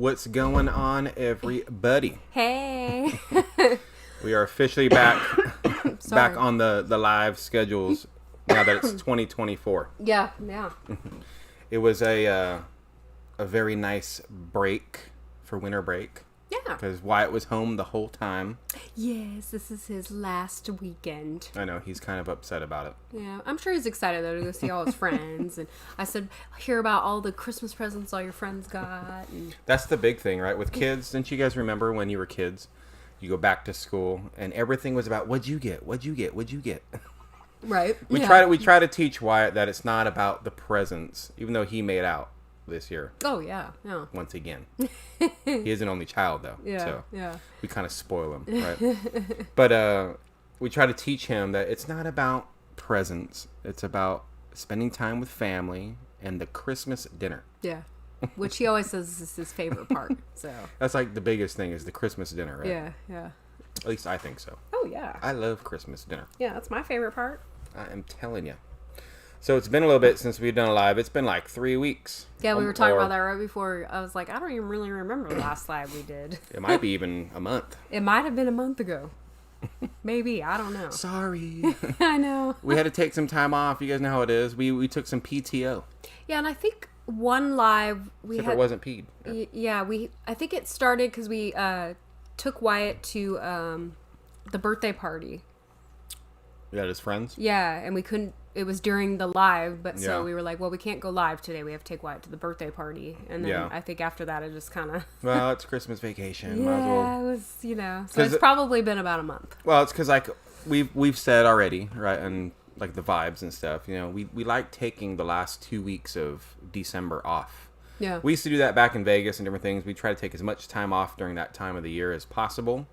What's going on, everybody? Hey. We are officially back Sorry. on the live schedules now that it's 2024. Yeah. It was a very nice break for winter break. Yeah. Because Wyatt was home the whole time. Yes, this is his last weekend. I know, he's kind of upset about it. Yeah, I'm sure he's excited though to go see all his friends. And I said, hear about all the Christmas presents all your friends got. And... That's the big thing, right? With kids, didn't you guys remember when you were kids? You go back to school and everything was about what'd you get? What'd you get? What'd you get? Right. We try to teach Wyatt that it's not about the presents, even though he made out this year. Oh yeah. Once again. He is an only child though. Yeah. So yeah. we kind of spoil him, right? But we try to teach him that it's not about presents. It's about spending time with family and the Christmas dinner. Yeah. Which he always says is his favorite part. So that's like the biggest thing is the Christmas dinner, right? Yeah, yeah. At least I think so. Oh yeah. I love Christmas dinner. Yeah, that's my favorite part. I am telling you. So it's been a little bit since we've done a live. It's been like 3 weeks. Yeah, we were talking about that right before. I was like, I don't even really remember the last live we did. It might be even a month. It might have been a month ago. Maybe. I don't know. Sorry. I know. We had to take some time off. You guys know how it is. We took some PTO. Yeah, and I think one live Except it wasn't peed. Yeah, I think it started because we took Wyatt to the birthday party. Yeah, his friends? Yeah, and we couldn't. It was during the live, but so Yeah. we were like, well, we can't go live today. We have to take Wyatt to the birthday party. And then I think after that, it just kind of... Well, it's Christmas vacation. Yeah, Might as well. it was, So it's probably been about a month. Well, it's because, like, we've said already, right, and, like, the vibes and stuff, we like taking the last 2 weeks of December off. Yeah. We used to do that back in Vegas and different things. We try to take as much time off during that time of the year as possible.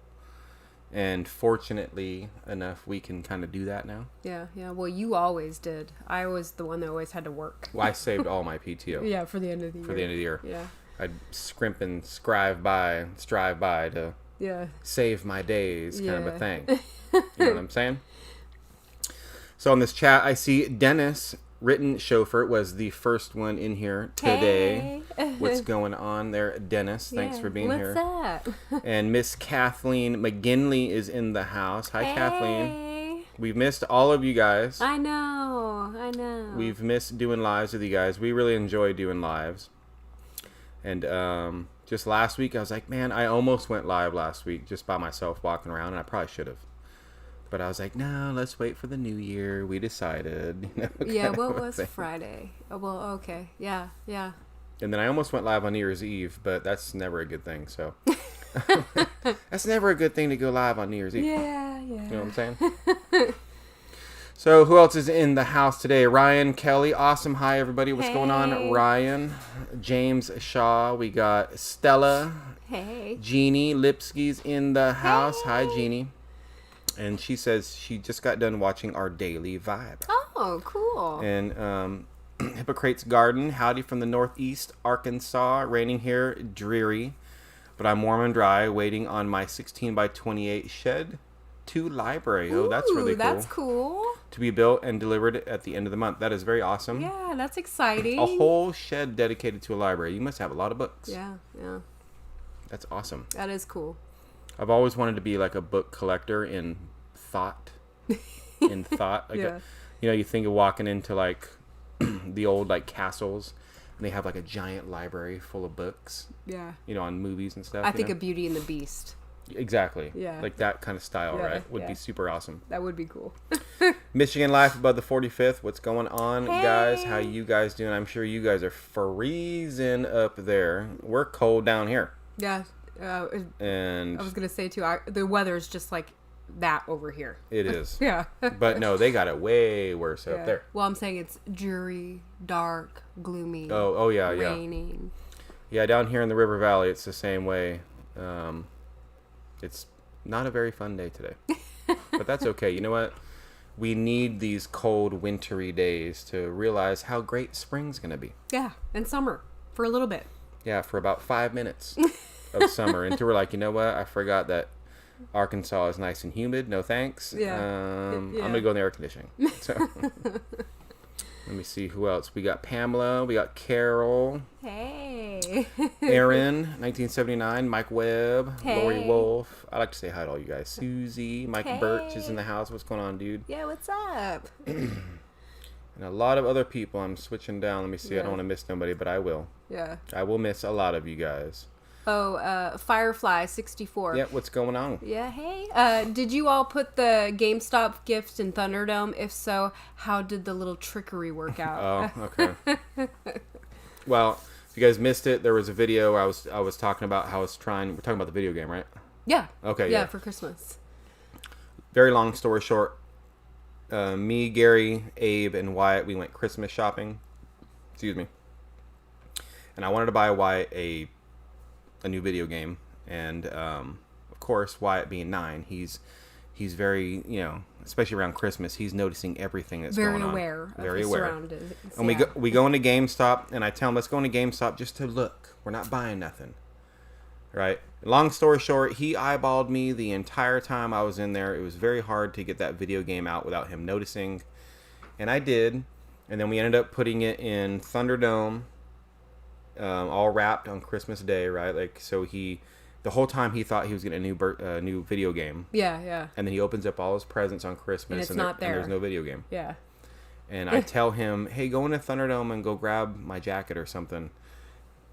And fortunately enough, we can kind of do that now. Yeah. Well, you always did. I was the one that always had to work. Well, I saved all my PTO. Yeah, for the end of the year. Yeah. I'd scrimp and strive by to save my days kind of a thing. You know what I'm saying? So on this chat, I see Dennis, written chauffeur, was the first one in here today. Hey. What's going on there, Dennis? Thanks for being here. What's up? And Miss Kathleen McGinley is in the house. Hi, Kathleen. We've missed all of you guys. I know. We've missed doing lives with you guys. We really enjoy doing lives. And just last week, I was like, man, I almost went live last week just by myself walking around, and I probably should have. But I was like, no, let's wait for the new year. We decided. Yeah, what was Friday? Oh, well, okay. Yeah. And then I almost went live on New Year's Eve, but that's never a good thing, so. That's never a good thing to go live on New Year's Eve. Yeah. You know what I'm saying? So who else is in the house today? Ryan Kelly. Awesome. Hi, everybody. What's going on? Ryan. James Shaw. We got Stella. Hey. Jeannie Lipsky's in the house. Hey. Hi, Jeannie. And she says she just got done watching our daily vibe. Oh, cool. And Hippocrates Garden. Howdy from the Northeast Arkansas. Raining here. Dreary. But I'm warm and dry, waiting on my 16 by 28 shed to library. Oh, that's really cool. That's cool. To be built and delivered at the end of the month. That is very awesome. Yeah, that's exciting. A whole shed dedicated to a library. You must have a lot of books. Yeah. That's awesome. That is cool. I've always wanted to be like a book collector in thought. Like you think of walking into like the old like castles and they have like a giant library full of books. Yeah. On movies and stuff. I think of Beauty and the Beast. Exactly. Yeah. Like that kind of style, right? Would be super awesome. That would be cool. Michigan Life above the 45th. What's going on, guys? How you guys doing? I'm sure you guys are freezing up there. We're cold down here. Yeah. And I was going to say, too, the weather's just like that over here. It is. Yeah. But no, they got it way worse up there. Well, I'm saying it's dreary, dark, gloomy. Oh yeah, raining. Yeah, down here in the River Valley, it's the same way. It's not a very fun day today. But that's okay. You know what? We need these cold, wintry days to realize how great spring's going to be. Yeah, and summer for a little bit. Yeah, for about 5 minutes of summer. Until we're like, you know what? I forgot that Arkansas is nice and humid. No thanks. Yeah. I'm going to go in the air conditioning. So let me see who else. We got Pamela. We got Carol. Hey. Hey. Aaron, 1979. Mike Webb. Hey. Lori Wolf. I like to say hi to all you guys. Susie. Mike Hey. Birch is in the house. What's going on, dude? Yeah, what's up? And a lot of other people. I'm switching down. Let me see. I don't want to miss nobody, but I will. Yeah. I will miss a lot of you guys. Oh, Firefly 64. Yeah, what's going on? Yeah, hey. Did you all put the GameStop gift in Thunderdome? If so, how did the little trickery work out? Oh, okay. Well, if you guys missed it, there was a video where I was talking about how I was trying. We're talking about the video game, right? Yeah. Okay. Yeah, for Christmas. Very long story short, me, Gary, Abe, and Wyatt, we went Christmas shopping. Excuse me. And I wanted to buy Wyatt a new video game, and of course, Wyatt being 9, he's very, especially around Christmas, he's noticing everything that's going on. Very aware. Surroundings. And we go into GameStop, and I tell him, let's go into GameStop just to look. We're not buying nothing. Right? Long story short, he eyeballed me the entire time I was in there. It was very hard to get that video game out without him noticing. And I did. And then we ended up putting it in Thunderdome, all wrapped on Christmas Day, right? Like, so the whole time he thought he was getting a new video game. Yeah, yeah. And then he opens up all his presents on Christmas, and and there's no video game. Yeah. And I tell him, hey, go into Thunderdome and go grab my jacket or something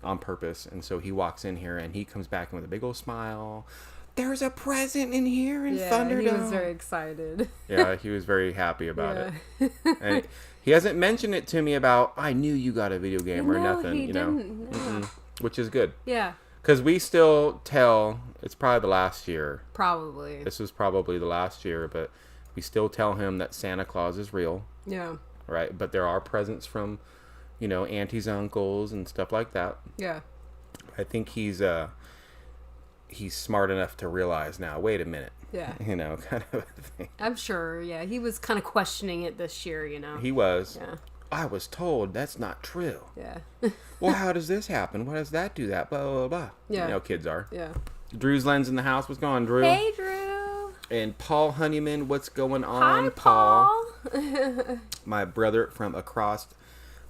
on purpose. And so he walks in here, and he comes back in with a big old smile. There's a present in here in Thunderdome. He was very excited. Yeah, he was very happy about it. And he hasn't mentioned it to me about, I knew you got a video game or nothing. He didn't. No. Which is good. Yeah. Because we still tell, it's probably the last year. Probably. This was probably the last year, but we still tell him that Santa Claus is real. Yeah. Right? But there are presents from, aunties, uncles, and stuff like that. Yeah. I think he's smart enough to realize now, wait a minute. Yeah. Kind of a thing. I'm sure, yeah. He was kind of questioning it this year, He was. Yeah. I was told that's not true. Yeah. Well, how does this happen? Why does that do that? Blah, blah, blah. Yeah. Kids are. Yeah. Drew's Lens in the house. What's going on, Drew? Hey, Drew. And Paul Honeyman. What's going on, Hi, Paul? My brother from across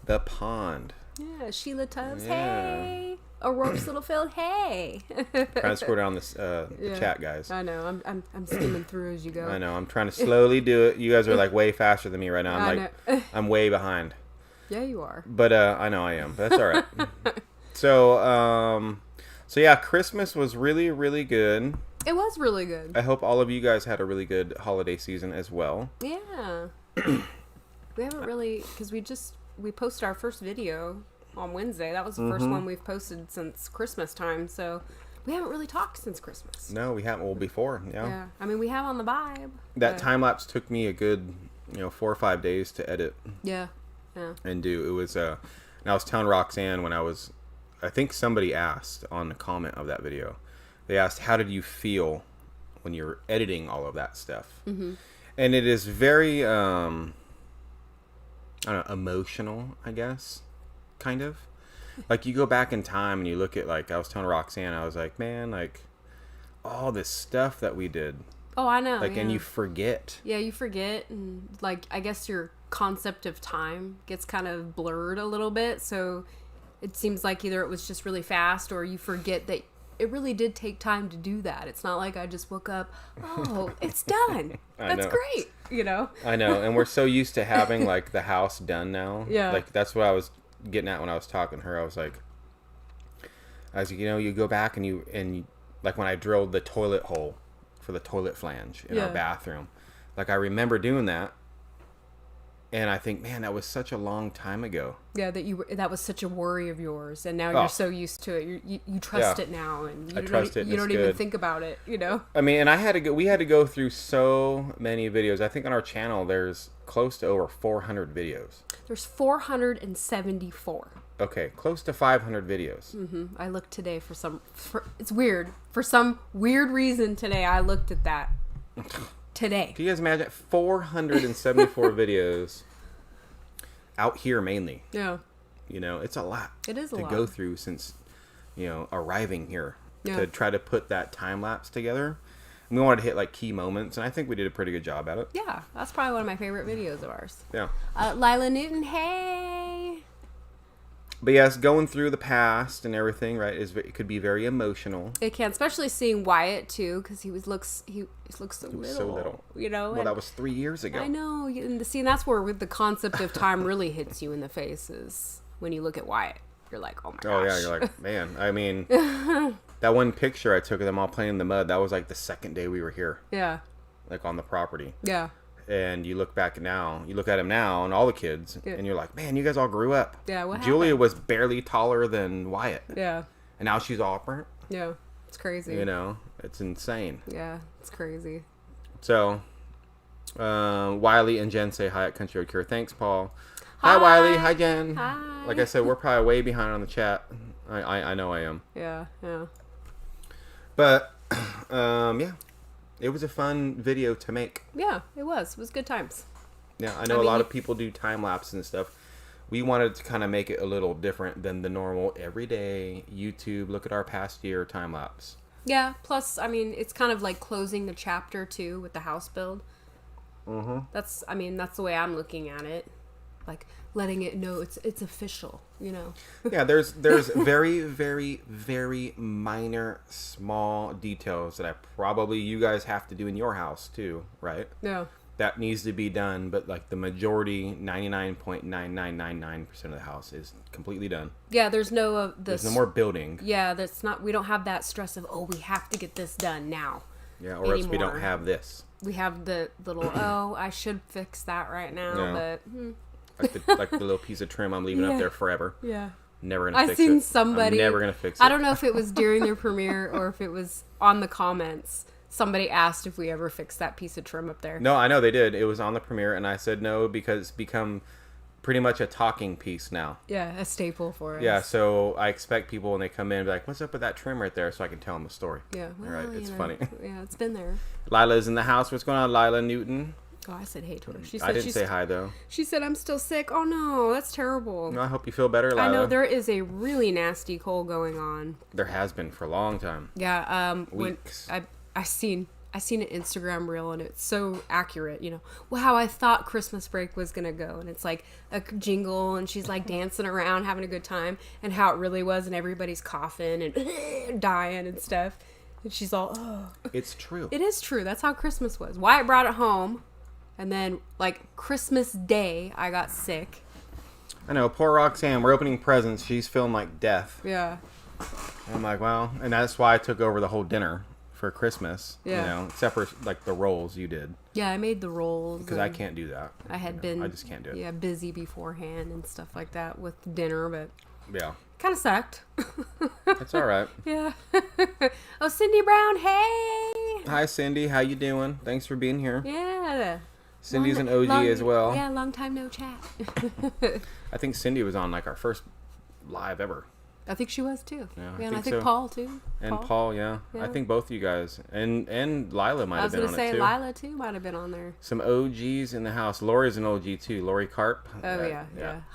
the pond. Yeah, Sheila Tubbs. Yeah. Hey. O'Rourke's Little Field. Hey. Trying to scroll down this the chat, guys. I know. I'm skimming through as you go. I know. I'm trying to slowly do it. You guys are like way faster than me right now. I'm way behind. Yeah, you are. But I know I am. But that's all right. So yeah, Christmas was really, really good. It was really good. I hope all of you guys had a really good holiday season as well. Yeah. We haven't really, because we posted our first video on Wednesday. That was the first one we've posted since Christmas time, so we haven't really talked since Christmas. No, we haven't. Well, before, Yeah. I mean, we have on the vibe. That time lapse took me a good, 4 or 5 days to edit. Yeah. Yeah. And do. It was, and I was telling Roxanne I think somebody asked on the comment of that video, they asked, how did you feel when you were editing all of that stuff? Mm-hmm. And it is very, I don't know, emotional, I guess. Kind of. Like, you go back in time and you look at, I was telling Roxanne, I was like, man, all this stuff that we did. Oh, I know. And you forget. Yeah, you forget. And, I guess your concept of time gets kind of blurred a little bit. So it seems like either it was just really fast or you forget that it really did take time to do that. It's not like I just woke up, oh, it's done. That's great. I know. And we're so used to having, the house done now. Yeah. That's what I was getting at when I was talking to her. I was like, you go back and you when I drilled the toilet hole for the toilet flange in our bathroom, I remember doing that, and I think, man, that was such a long time ago. Yeah, that was such a worry of yours, and now you're so used to it. You trust it now, and you don't even think about it. I mean, and we had to go through so many videos. I think on our channel there's close to over 400 videos. There's 474. Okay, close to 500 videos. Mm-hmm. I looked today it's weird. For some weird reason today, I looked at that. Today. Can you guys imagine 474 videos out here mainly? Yeah. It's a lot. It is a lot to go through since, arriving here to try to put that time lapse together. And we wanted to hit key moments, and I think we did a pretty good job at it. Yeah, that's probably one of my favorite videos of ours. Yeah. Lila Newton, hey. But yes, going through the past and everything, right, it could be very emotional. It can, especially seeing Wyatt too, because he looks so little. You know. Well, that was 3 years ago. I know. And that's where the concept of time really hits you in the face is when you look at Wyatt. You're like, oh my gosh. Oh yeah, you're like, man. I mean, that one picture I took of them all playing in the mud. That was like the second day we were here. Yeah. Like on the property. Yeah. And you look back now, you look at him now and all the kids, and you're like, man, you guys all grew up. Yeah, what Julia happened? was barely taller than Wyatt. Yeah. And now she's all burnt. Yeah, it's crazy. You know, it's insane. Yeah, it's crazy. So, Wiley and Jen say hi at Country Road Cure. Thanks, Paul. Hi, Wiley. Hi, Jen. Hi. Like I said, we're probably way behind on the chat. I know I am. Yeah, yeah. But, yeah. It was a fun video to make. Yeah, it was. It was good times. Yeah, I know a lot of people do time lapse and stuff. We wanted to kind of make it a little different than the normal everyday YouTube look at our past year time lapse. Yeah, plus, I mean, it's kind of like closing the chapter too with the house build. Mm-hmm. That's the way I'm looking at it. Like letting it know it's official, you know. Yeah, there's very, very, very minor, small details that you guys have to do in your house too, right? Yeah. That needs to be done, but like the majority, 99.9999% of the house is completely done. Yeah, there's no there's no more building. Yeah, we don't have that stress of we have to get this done now. Yeah, or else we don't have this. We have the little I should fix that right now, but like the little piece of trim I'm leaving up there forever. Yeah. Never gonna fix it. I've seen somebody. I'm never gonna fix it. I don't know if it was during their premiere or if it was on the comments. Somebody asked if we ever fixed that piece of trim up there. No, I know they did. It was on the premiere, and I said no because it's become pretty much a talking piece now. Yeah, a staple for us. Yeah, so I expect people when they come in to be like, "What's up with that trim right there?" So I can tell them the story. Yeah, well, all right, it's funny. Yeah, it's been there. Lila's in the house. What's going on, Lila Newton? Oh, I said hey to her. I didn't say hi though. She said I'm still sick. Oh no, that's terrible. No, I hope you feel better, Lila. I know there is a really nasty cold going on. There has been for a long time. Yeah, weeks. When I seen an Instagram reel and it's so accurate, you know. Well, how I thought Christmas break was gonna go, and it's like a jingle, and she's like dancing around, having a good time, and how it really was, and everybody's coughing and dying and stuff, and she's all, oh. It's true. It is true. That's how Christmas was. Wyatt brought it home, and then like Christmas Day, I got sick. I know. Poor Roxanne. We're opening presents. She's feeling like death. Yeah. I'm like, well, and that's why I took over the whole dinner for Christmas. Yeah. You know, except for like the rolls you did. Yeah, I made the rolls. Because I can't do that. I had been. I just can't do it. Yeah, busy beforehand and stuff like that with dinner, but. Yeah. Kind of sucked. It's all right. Yeah. Oh, Cindy Brown, hey. Hi, Cindy. How you doing? Thanks for being here. Yeah. Cindy's an OG as well. Yeah, long time no chat. I think Cindy was on like our first live ever. I think she was too. Yeah, and I think so. Paul too. And Paul, yeah. I think both of you guys. And Lila might have been on it too. I was going to say Lila too might have been on there. Some OGs in the house. Lori's an OG too. Lori Carp. Oh, yeah.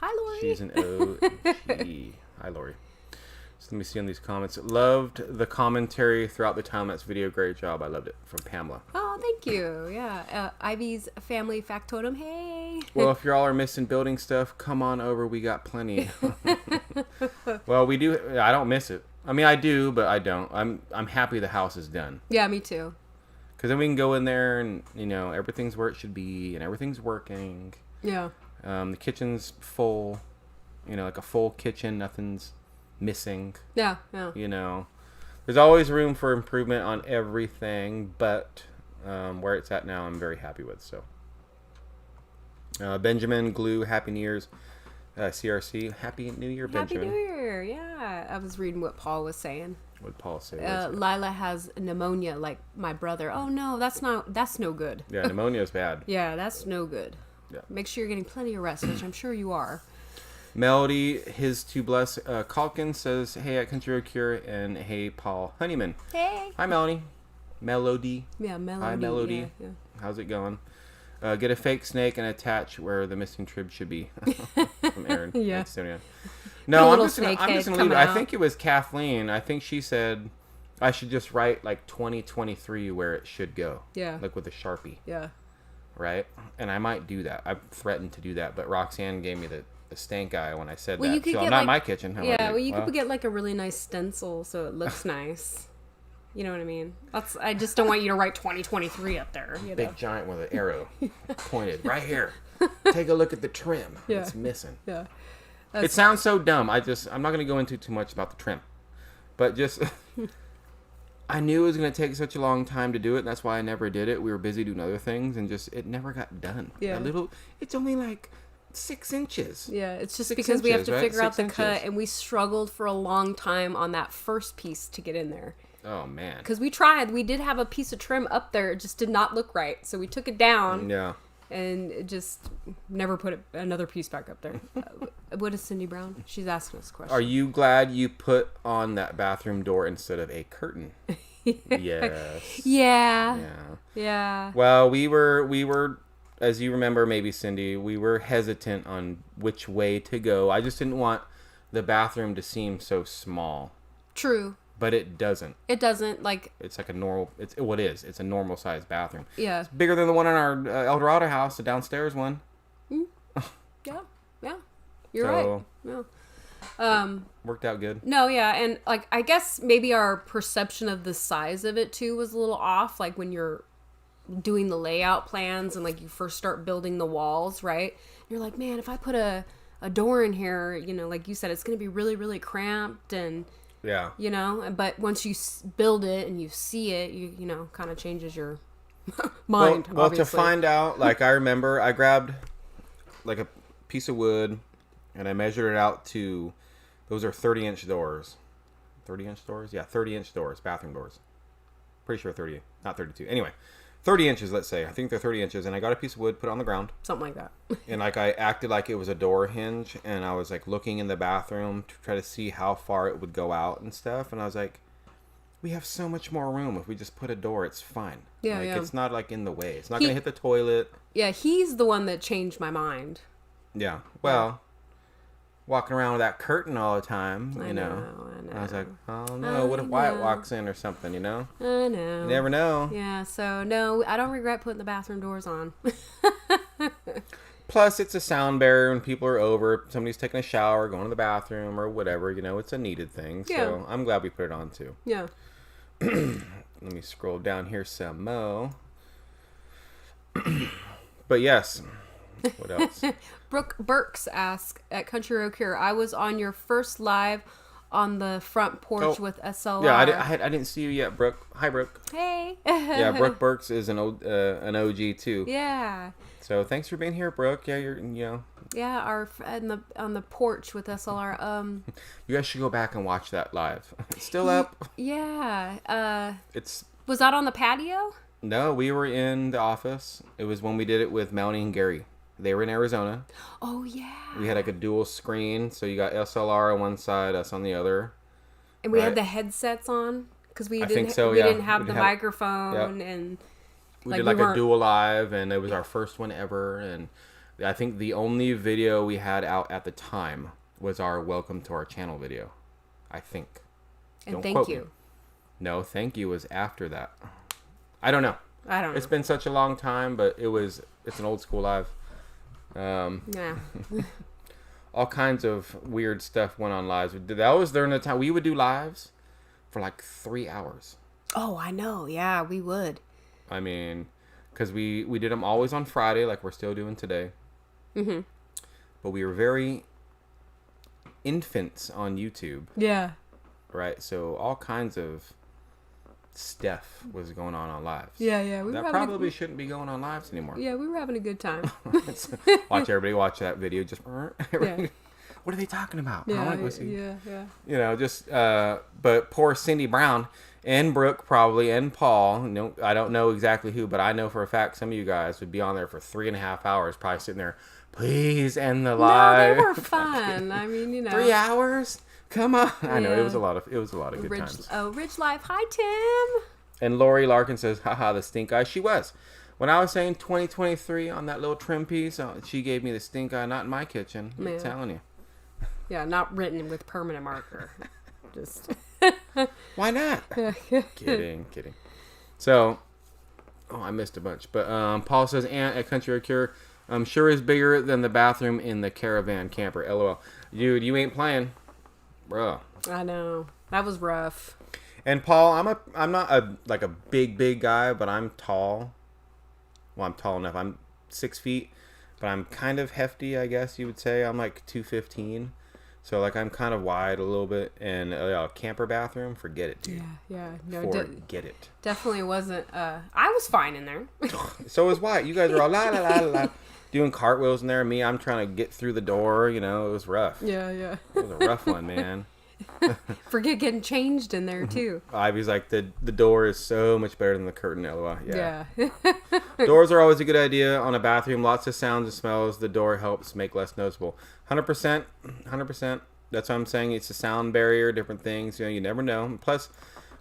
Hi, Lori. She's an OG. Hi, Lori. So let me see on these comments. Loved the commentary throughout the time-lapse video. Great job. I loved it. From Pamela. Oh, thank you. Yeah. Ivy's family factotum. Hey. Well, if y'all are missing building stuff, come on over. We got plenty. Well, we do. I don't miss it. I mean, I do, but I don't. I'm happy the house is done. Yeah, me too. Because then we can go in there and, you know, everything's where it should be and everything's working. Yeah. The kitchen's full. You know, like a full kitchen. Nothing's missing. Yeah. You know, there's always room for improvement on everything, but where it's at now, I'm very happy with. So, Benjamin Glue, Happy New Year's, CRC, Happy New Year, Benjamin. Happy New Year, yeah. I was reading what Paul was saying. What Paul say? Lila has pneumonia, like my brother. Oh no, that's no good. Yeah, pneumonia is bad. Yeah, that's no good. Yeah. Make sure you're getting plenty of rest, which I'm sure you are. Melody, his to bless. Calkin says, hey at Country Road Cure, and hey Paul Honeyman. Hey. Hi Melody. Melody. Yeah, Melody. Hi Melody. Yeah. How's it going? Get a fake snake and attach where the missing trib should be. From Aaron. Yeah. No, I'm just gonna leave it. I think it was Kathleen. I think she said I should just write like 2023 where it should go. Yeah. Like with a Sharpie. Yeah. Right? And I might do that. I've threatened to do that, but Roxanne gave me a stank eye when I said well, that. You could So get I'm not in my kitchen. Yeah, well, you could get like a really nice stencil so it looks nice. You know what I mean? I just don't want you to write 2023 up there. You know? Big giant with an arrow pointed right here. Take a look at the trim. Yeah. It's missing. Yeah. It sounds so dumb. I'm not going to go into too much about the trim. But just... I knew it was going to take such a long time to do it. And that's why I never did it. We were busy doing other things. And just... It never got done. Yeah. It's only like 6 inches. Yeah. It's just because we have to figure out the cut. And we struggled for a long time on that first piece to get in there. Oh, man. Because we tried. We did have a piece of trim up there. It just did not look right. So we took it down. Yeah. And it just never put another piece back up there. What is Cindy Brown? She's asking us a question. Are you glad you put on that bathroom door instead of a curtain? Yes. Yeah. Yeah. Yeah. Well, we were, as you remember, maybe Cindy, we were hesitant on which way to go. I just didn't want the bathroom to seem so small. True. But it doesn't. It doesn't, like... It's like a normal... It's a normal-sized bathroom. Yeah. It's bigger than the one in our El Dorado house, the downstairs one. Yeah. Yeah. You're right. Yeah. Worked out good. No, yeah. And, like, I guess maybe our perception of the size of it, too, was a little off. Like, when you're doing the layout plans and, like, you first start building the walls, right? You're like, man, if I put a door in here, you know, like you said, it's going to be really, really cramped and... Yeah. You know, but once you build it and you see it, you know, kind of changes your mind. Well, to find out, like, I remember I grabbed like a piece of wood and I measured it out to, those are 30-inch doors. 30-inch doors? Yeah, 30-inch doors, bathroom doors. Pretty sure 30, not 32. Anyway, 30 inches, let's say. I think they're 30 inches. And I got a piece of wood, put it on the ground. Something like that. And, like, I acted like it was a door hinge. And I was, like, looking in the bathroom to try to see how far it would go out and stuff. And I was like, we have so much more room. If we just put a door, it's fine. Yeah, like, yeah. It's not, like, in the way. It's not going to hit the toilet. Yeah, he's the one that changed my mind. Yeah. Well, walking around with that curtain all the time, you know. I was like, oh, no. What if Wyatt walks in or something, you know? I know. You never know. Yeah, so, no, I don't regret putting the bathroom doors on. Plus, it's a sound barrier when people are over. Somebody's taking a shower, going to the bathroom, or whatever. You know, it's a needed thing. So, yeah. I'm glad we put it on, too. Yeah. Let me scroll down here some more. But, yes. What else? Brooke Burks asks at Country Road Cure, I was on your first live on the front porch with SLR. Yeah, I didn't see you yet, Brooke. Hi, Brooke. Hey. Yeah, Brooke Burks is an OG too. Yeah. So thanks for being here, Brooke. Yeah, you know. Yeah, on the porch with SLR. You guys should go back and watch that live. It's still up. Yeah. It's. Was that on the patio? No, we were in the office. It was when we did it with Melanie and Gary. They were in Arizona. Oh, yeah. We had like a dual screen. So you got SLR on one side, us on the other. And we had the headsets on. Because we didn't have the microphone. And we did like a dual live. And it was our first one ever. And I think the only video we had out at the time was our Welcome to Our Channel video. I think. And thank you. No, thank you was after that. I don't know. It's been such a long time, but it's an old school live. Yeah. All kinds of weird stuff went on lives. That was during the time we would do lives for like 3 hours. Oh, I know. Yeah, we would. I mean, because we did them always on Friday, like we're still doing today. Mm-hmm. But we were very infants on YouTube. Yeah. Right. So all kinds of stuff was going on lives. Yeah. That probably shouldn't be going on lives anymore. Yeah, we were having a good time. Watch everybody watch that video. Just yeah. What are they talking about? Yeah, I want to go see. Yeah. You know, just but poor Cindy Brown and Brooke probably and Paul. No, I don't know exactly who, but I know for a fact some of you guys would be on there for 3.5 hours, probably sitting there. Please end the live. No, they were fun. I mean, you know, 3 hours. Come on. I know it was a lot of good times. Oh, Ridge Life. Hi, Tim. And Lori Larkin says, haha, the stink eye. She was. When I was saying 2023 on that little trim piece, she gave me the stink eye, not in my kitchen. I'm telling you. Yeah, not written with permanent marker. Just. Why not? Kidding. So, I missed a bunch. But Paul says, Aunt at Country Road Cure, I'm sure is bigger than the bathroom in the caravan camper. LOL. Dude, you ain't playing. Bro. I know. That was rough. And Paul, I'm not a big guy, but I'm tall. Well, I'm tall enough. I'm 6 feet, but I'm kind of hefty, I guess you would say. I'm like 215. So, like, I'm kind of wide a little bit. And a camper bathroom, forget it, dude. Yeah. No, forget it. Definitely wasn't. I was fine in there. So was Wyatt. You guys were all la la la la doing cartwheels in there. Me, I'm trying to get through the door. You know, it was rough. Yeah. It was a rough one, man. Forget getting changed in there, too. Ivy's like, the door is so much better than the curtain, LOL. Yeah. Doors are always a good idea on a bathroom. Lots of sounds and smells. The door helps make less noticeable. 100%. That's what I'm saying. It's a sound barrier, different things. You know, you never know. Plus,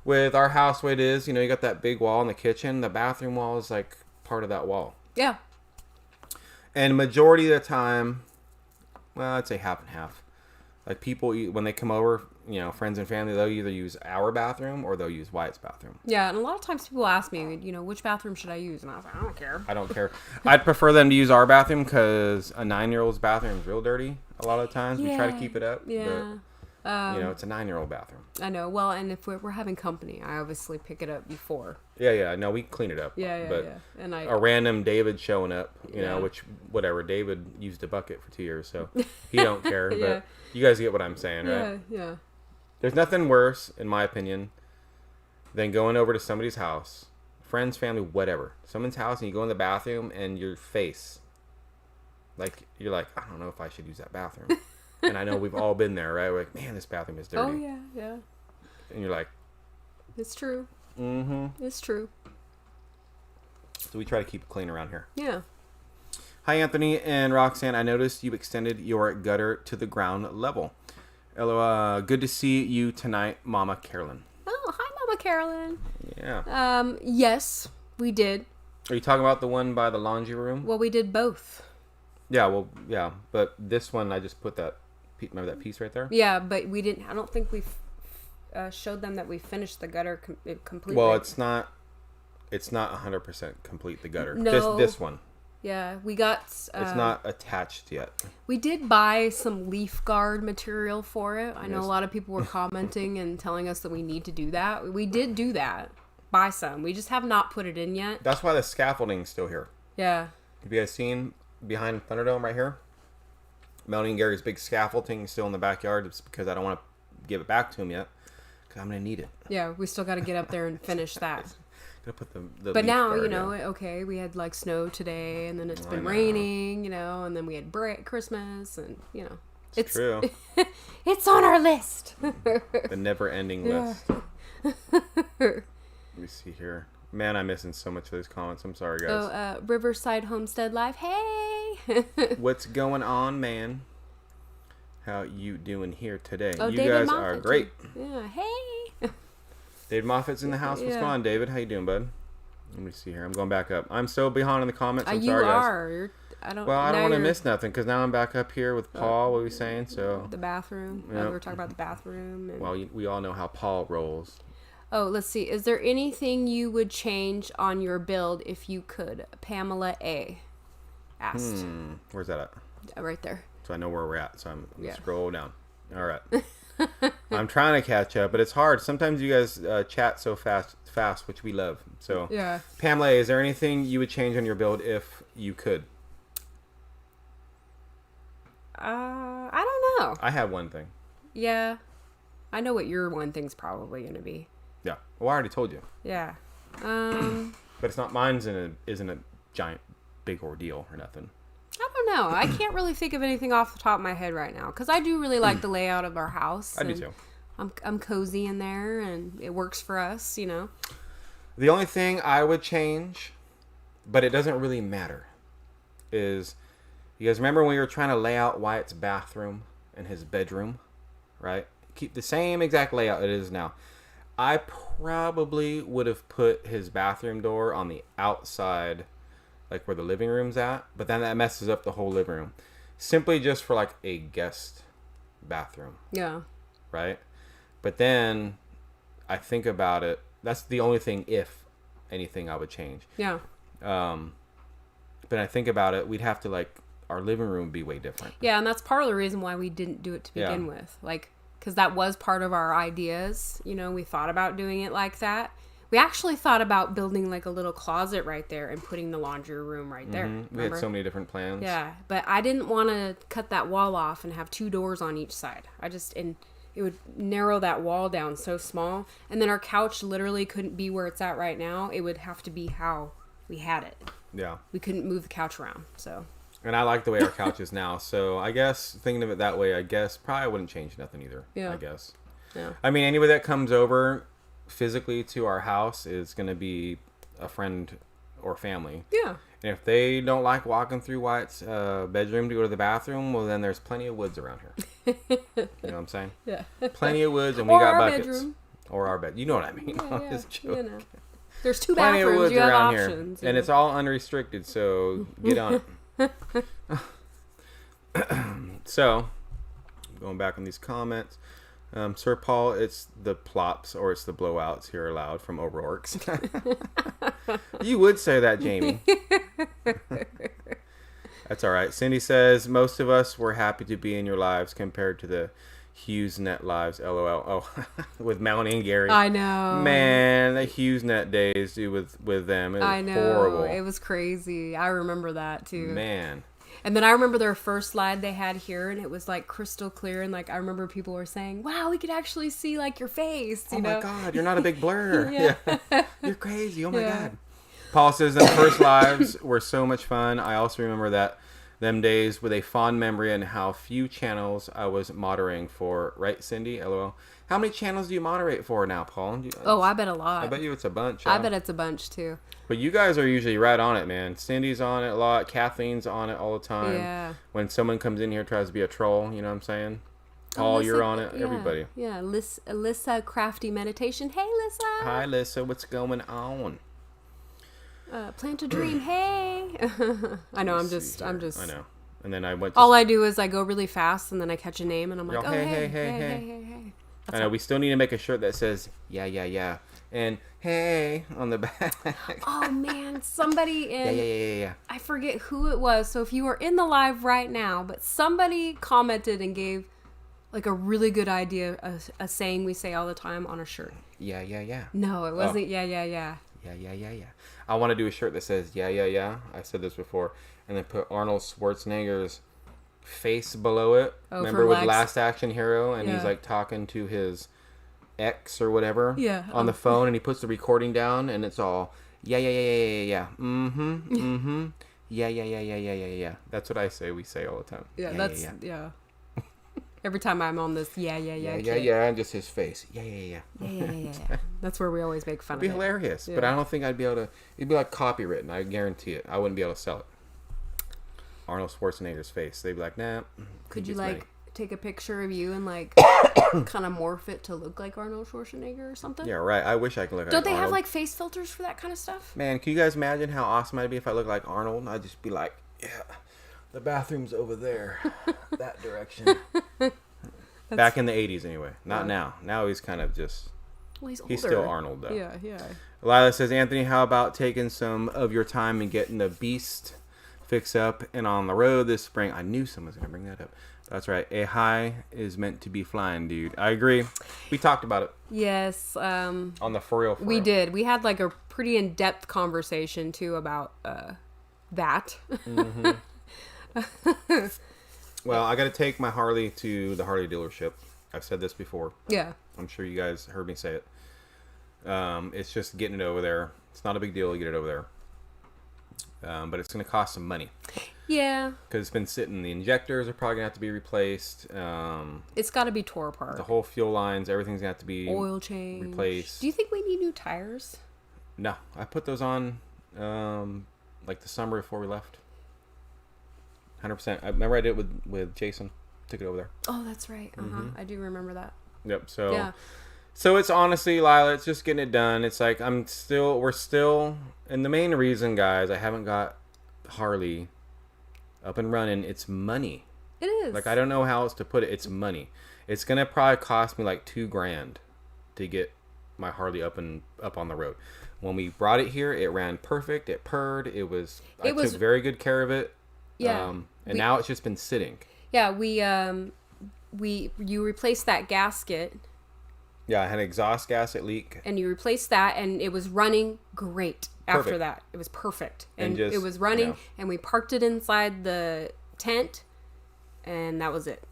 with our house, the way it is, you know, you got that big wall in the kitchen. The bathroom wall is like part of that wall. Yeah. And majority of the time, well, I'd say half and half. Like, people, when they come over, you know, friends and family, they'll either use our bathroom or they'll use Wyatt's bathroom. Yeah, and a lot of times people ask me, you know, which bathroom should I use? And I was like, I don't care. I'd prefer them to use our bathroom because a 9-year-old's bathroom is real dirty a lot of times. Yeah. We try to keep it up. Yeah. But, you know, it's a 9-year-old bathroom. I know. Well, and if we're having company, I obviously pick it up before. Yeah. No, we clean it up. Yeah. And a random David showing up, you know, which, whatever. David used a bucket for 2 years, so he don't care. But you guys get what I'm saying, right? Yeah. There's nothing worse, in my opinion, than going over to somebody's house, friends, family, whatever. Someone's house, and you go in the bathroom, and your face, like, you're like, I don't know if I should use that bathroom. And I know we've all been there, right? We're like, man, this bathroom is dirty. Oh, yeah. And you're like... It's true. Mm-hmm. It's true. So we try to keep it clean around here. Yeah. Hi, Anthony and Roxanne. I noticed you extended your gutter to the ground level. Hello, good to see you tonight, Mama Carolyn. Oh, hi, Mama Carolyn. Yeah. Yes, we did. Are you talking about the one by the laundry room? Well, we did both. Yeah, but this one, I just put remember that piece right there? Yeah, but we didn't, I don't think we showed them that we finished the gutter completely. Well, it's not 100% complete, the gutter. No. This one. Yeah, we got... it's not attached yet. We did buy some leaf guard material for it. I know a lot of people were commenting and telling us that we need to do that. We did do that. Buy some. We just have not put it in yet. That's why the scaffolding's still here. Yeah. Have you guys seen behind Thunderdome right here? Melanie and Gary's big scaffolding is still in the backyard. It's because I don't want to give it back to him yet. Because I'm going to need it. Yeah, we still got to get up there and finish that. Put the but now, you know, okay, we had like snow today, and then it's been raining, you know, and then we had Christmas, and you know, it's true. It's on our list. The never-ending list. Let me see here. Man, I'm missing so much of these comments. I'm sorry, guys. Oh, Riverside Homestead Live. Hey. What's going on, man? How you doing here today? Oh, you David guys Moffat, are great. Yeah. Hey. David Moffat's in the house. What's going on, David? How you doing, bud? Let me see here. I'm going back up. I'm so behind in the comments. I'm sorry, guys. I don't want to miss nothing because now I'm back up here with Paul. What were we saying? So the bathroom. Yep. We were talking about the bathroom. And... Well, we all know how Paul rolls. Oh, let's see. Is there anything you would change on your build if you could? Pamela A. asked. Where's that at? Right there. So I know where we're at. So I'm going to scroll down. All right. I'm trying to catch up, but it's hard. Sometimes you guys chat so fast, which we love. So, yeah. Pamela, is there anything you would change on your build if you could? I don't know. I have one thing. Yeah. I know what your one thing's probably going to be. Yeah. Well, I already told you. Yeah. But it's not, isn't a giant, big ordeal or nothing. I don't know. I can't really think of anything off the top of my head right now because I do really like the layout of our house. I do too. I'm cozy in there and it works for us, you know. The only thing I would change, but it doesn't really matter, is you guys remember when we were trying to lay out Wyatt's bathroom and his bedroom, right? Keep the same exact layout it is now. I probably would have put his bathroom door on the outside, like where the living room's at, but then that messes up the whole living room. Simply just for like a guest bathroom. Yeah. Right? But then I think about it. That's the only thing, if anything, I would change. Yeah. But I think about it, we'd have to like, our living room would be way different. Yeah, and that's part of the reason why we didn't do it to begin with. Like, because that was part of our ideas. You know, we thought about doing it like that. We actually thought about building like a little closet right there and putting the laundry room right there. We had so many different plans. Yeah, but I didn't want to cut that wall off and have 2 doors on each side. And it would narrow that wall down so small. And then our couch literally couldn't be where it's at right now. It would have to be how we had it. Yeah. We couldn't move the couch around, so. And I like the way our couch is now. So I guess, thinking of it that way, I guess probably wouldn't change nothing either. Yeah. I guess. Yeah. I mean, anybody that comes over physically to our house is going to be a friend or family. Yeah. And if they don't like walking through Wyatt's bedroom to go to the bathroom, well, then there's plenty of woods around here. You know what I'm saying? Yeah. Plenty of woods, and we got buckets. Bedroom. Or our bed. You know what I mean? Yeah, yeah. You know. There's 2 plenty bathrooms. Of woods you have around options. Here. And it's all unrestricted, so get on it. So, going back on these comments. Sir Paul, it's the plops or it's the blowouts here allowed from O'Rourke's. You would say that, Jamie. That's all right. Cindy says, most of us were happy to be in your lives compared to the HughesNet lives, LOL. Oh, with Melanie and Gary. I know. Man, the HughesNet days, dude, with them. It was horrible. It was crazy. I remember that, too. Man. And then I remember their first slide they had here, and it was like crystal clear. And like I remember people were saying, "Wow, we could actually see like your face." You know? My God, you're not a big blur. Yeah. You're crazy. Oh my God. Paul says the first lives were so much fun. I also remember them days with a fond memory and how few channels I was moderating for. Right, Cindy? LOL. How many channels do you moderate for now, Paul? I bet a lot. I bet you it's a bunch. I bet it's a bunch too. But you guys are usually right on it, man. Cindy's on it a lot. Kathleen's on it all the time. Yeah. When someone comes in here tries to be a troll, you know what I'm saying? Paul, you're on it. Yeah, everybody. Yeah. Alyssa Crafty Meditation. Hey, Alyssa. Hi, Alyssa. What's going on? Plant a Dream. Hey. I know. I'm just. I know. And then I went. All I do is I go really fast, and then I catch a name, and I'm like, hey. I know. We still need to make a shirt that says yeah, and hey on the back. Oh man, somebody in yeah. I forget who it was. So if you are in the live right now, but somebody commented and gave like a really good idea, a saying we say all the time on a shirt. Yeah. No, it wasn't. Yeah. Yeah. I want to do a shirt that says yeah. I said this before, and then put Arnold Schwarzenegger's face below it. Remember with Last Action Hero, and he's like talking to his ex or whatever on the phone, and he puts the recording down, and it's all yeah. Yeah. That's what I say. We say all the time. Yeah. Every time I'm on this, yeah, and just his face, yeah. That's where we always make fun of it. It'd be hilarious, but I don't think I'd be able to. It'd be like copywritten. I guarantee it. I wouldn't be able to sell it. Arnold Schwarzenegger's face. They'd be like, nah. Could you like take a picture of you and like kind of morph it to look like Arnold Schwarzenegger or something? Yeah, right. I wish I could look like Don't they Arnold. have like face filters for that kind of stuff? Man, can you guys imagine how awesome I'd be if I looked like Arnold? I'd just be like, yeah, the bathroom's over there, that direction. Back in the 80s anyway. Not now. Now he's kind of just... Well, he's older. He's still Arnold though. Yeah. Lila says, Anthony, how about taking some of your time and getting the Beast fix up and on the road this spring? I knew someone was going to bring that up. That's right. A high is meant to be flying, dude. I agree. We talked about it. Yes. On the for real. We did. We had like a pretty in-depth conversation too about that. Mm-hmm. Well, I got to take my Harley to the Harley dealership. I've said this before. Yeah. I'm sure you guys heard me say it. It's just getting it over there. It's not a big deal to get it over there. But it's going to cost some money. Yeah. Because it's been sitting. The injectors are probably going to have to be replaced. It's got to be tore apart. The whole fuel lines, everything's going to have to be oil change, replaced. Do you think we need new tires? No. I put those on like the summer before we left. 100%. I remember I did it with Jason. Took it over there. Oh, that's right. Mm-hmm. I do remember that. Yep. So it's honestly, Lila, it's just getting it done. It's like we're still, and the main reason, guys, I haven't got Harley up and running. It's money. It is. Like, I don't know how else to put it. It's money. It's gonna probably cost me like $2,000 to get my Harley up on the road. When we brought it here, it ran perfect. It purred. I took very good care of it. Yeah. Now it's just been sitting. Yeah, you replaced that gasket. Yeah, I had an exhaust gasket leak. And you replaced that, and it was running great after that. It was perfect. And it was running, and we parked it inside the tent, and that was it.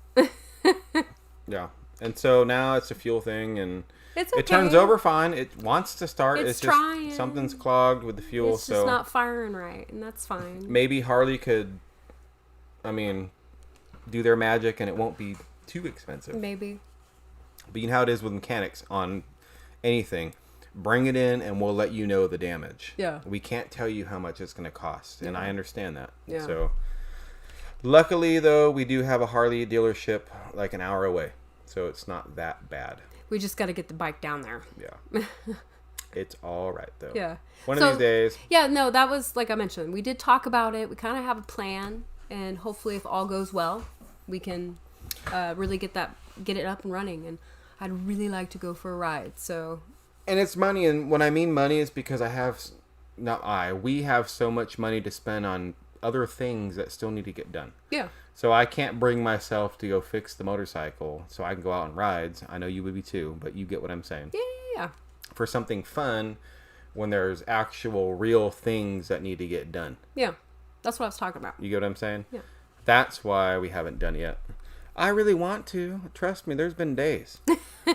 Yeah. And so now it's a fuel thing, and it's okay. It turns over fine. It wants to start. It's just trying. Something's clogged with the fuel. It's just not firing right, and that's fine. Maybe Harley could, do their magic, and it won't be too expensive. Maybe. But you know how it is with mechanics on anything. Bring it in, and we'll let you know the damage. Yeah. We can't tell you how much it's going to cost, and I understand that. Yeah. So, luckily, though, we do have a Harley dealership like an hour away, so it's not that bad. We just got to get the bike down there. Yeah. It's all right, though. Yeah. One of these days. Yeah, no, that was, like I mentioned, we did talk about it. We kind of have a plan, and hopefully, if all goes well, we can really get it up and running. And I'd really like to go for a ride, so. And it's money, and when I mean money, is because we have so much money to spend on other things that still need to get done. Yeah. So I can't bring myself to go fix the motorcycle so I can go out on rides. I know you would be too, but you get what I'm saying. Yeah. For something fun when there's actual real things that need to get done. Yeah. That's what I was talking about. You get what I'm saying? Yeah. That's why we haven't done it yet. I really want to. Trust me, there's been days.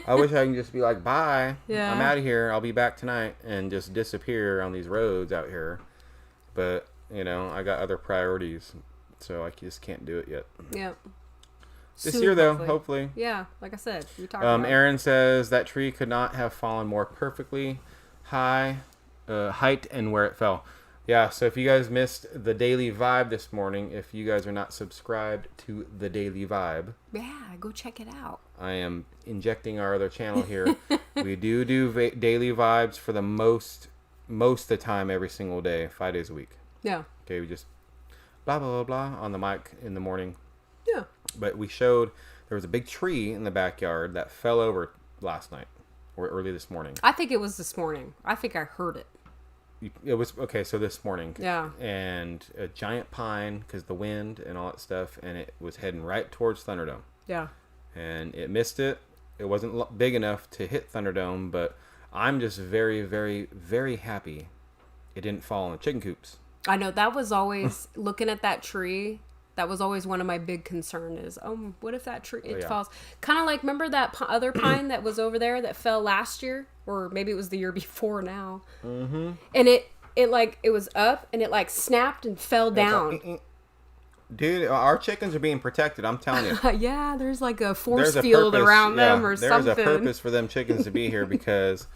I wish I can just be like, bye. Yeah. I'm out of here. I'll be back tonight, and just disappear on these roads out here. But, I got other priorities. So I just can't do it yet. Yeah. This year, though, hopefully. Yeah, like I said, we talked about Aaron says that tree could not have fallen more perfectly height and where it fell. Yeah, so if you guys missed the Daily Vibe this morning, if you guys are not subscribed to the Daily Vibe, yeah, go check it out. I am injecting our other channel here. We do Daily Vibes for the most of the time every single day, 5 days a week. Yeah. Okay, we just blah, blah, blah, blah on the mic in the morning. Yeah. But we showed there was a big tree in the backyard that fell over last night or early this morning. I think it was this morning. I think I heard it. It was, okay, so this morning. Yeah. And a giant pine because the wind and all that stuff, and it was heading right towards Thunderdome. Yeah. And it missed it. It wasn't big enough to hit Thunderdome, but I'm just very, very, very happy it didn't fall in the chicken coops. I know, that was always, looking at that tree, that was always one of my big concern is, what if that tree, falls? Kind of like, remember that other pine that was over there that fell last year? Or maybe it was the year before now. Mm-hmm. And it was up, and it, snapped and fell down. Dude, our chickens are being protected, I'm telling you. Yeah, there's a force field around them or something. There's a purpose for them chickens to be here because,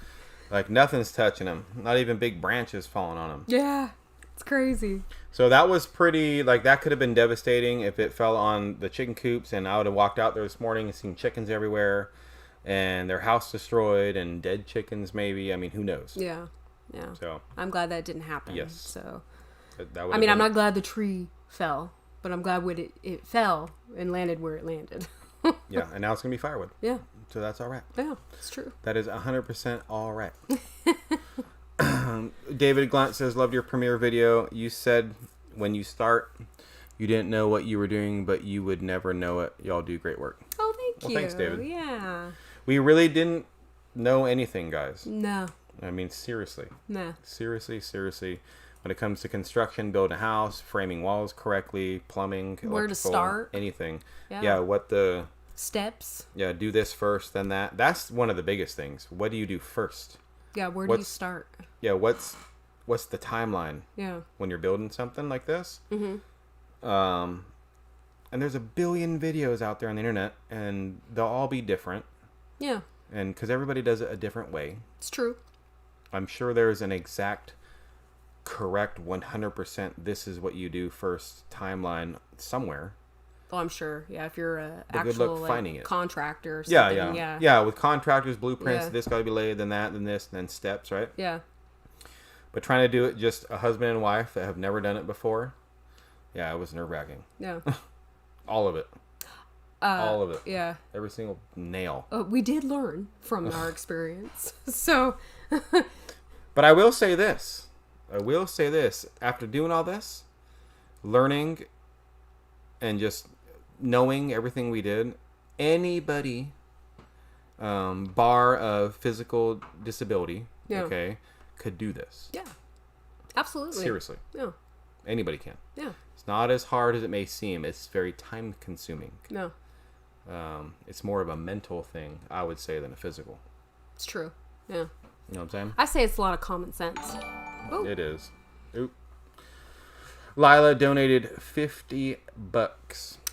nothing's touching them. Not even big branches falling on them. Yeah. It's crazy. So that was pretty, that could have been devastating if it fell on the chicken coops, and I would have walked out there this morning and seen chickens everywhere and their house destroyed and dead chickens maybe. I mean, who knows? Yeah. Yeah. So I'm glad that didn't happen. Yes. So, I'm not glad the tree fell, but I'm glad when it fell and landed where it landed. Yeah. And now it's going to be firewood. Yeah. So that's all right. Yeah, it's true. That is 100% all right. David Glunt says, loved your premiere video. You said when you start, you didn't know what you were doing, but you would never know it. Y'all do great work. Oh, thank you. Thanks, David. Yeah. We really didn't know anything, guys. No. I mean, seriously. No. Seriously. When it comes to construction, building a house, framing walls correctly, plumbing, where to start, anything. Yeah. What the steps. Yeah, do this first, then that. That's one of the biggest things. What do you do first? Yeah, where do you start? Yeah, what's the timeline? Yeah. When you're building something like this? Mm-hmm. And there's a billion videos out there on the internet, and they'll all be different. Yeah. And because everybody does it a different way. It's true. I'm sure there's an exact, correct 100%, this is what you do first timeline somewhere. Oh, I'm sure. Yeah, if you're an actual contractor or something. Yeah, with contractors, blueprints, this got to be laid, then that, then this, then steps, right? Yeah. But trying to do it just a husband and wife that have never done it before, yeah, it was nerve-wracking. Yeah. All of it. All of it. Yeah. Every single nail. We did learn from our experience. So. But I will say this. After doing all this, learning and just knowing everything we did, anybody, bar of physical disability, okay, could do this. Yeah. Absolutely. Seriously. Yeah. Anybody can. Yeah. It's not as hard as it may seem. It's very time consuming. No. It's more of a mental thing, I would say, than a physical. It's true. Yeah. You know what I'm saying? I say it's a lot of common sense. Ooh. It is. Oop. Lila donated $50.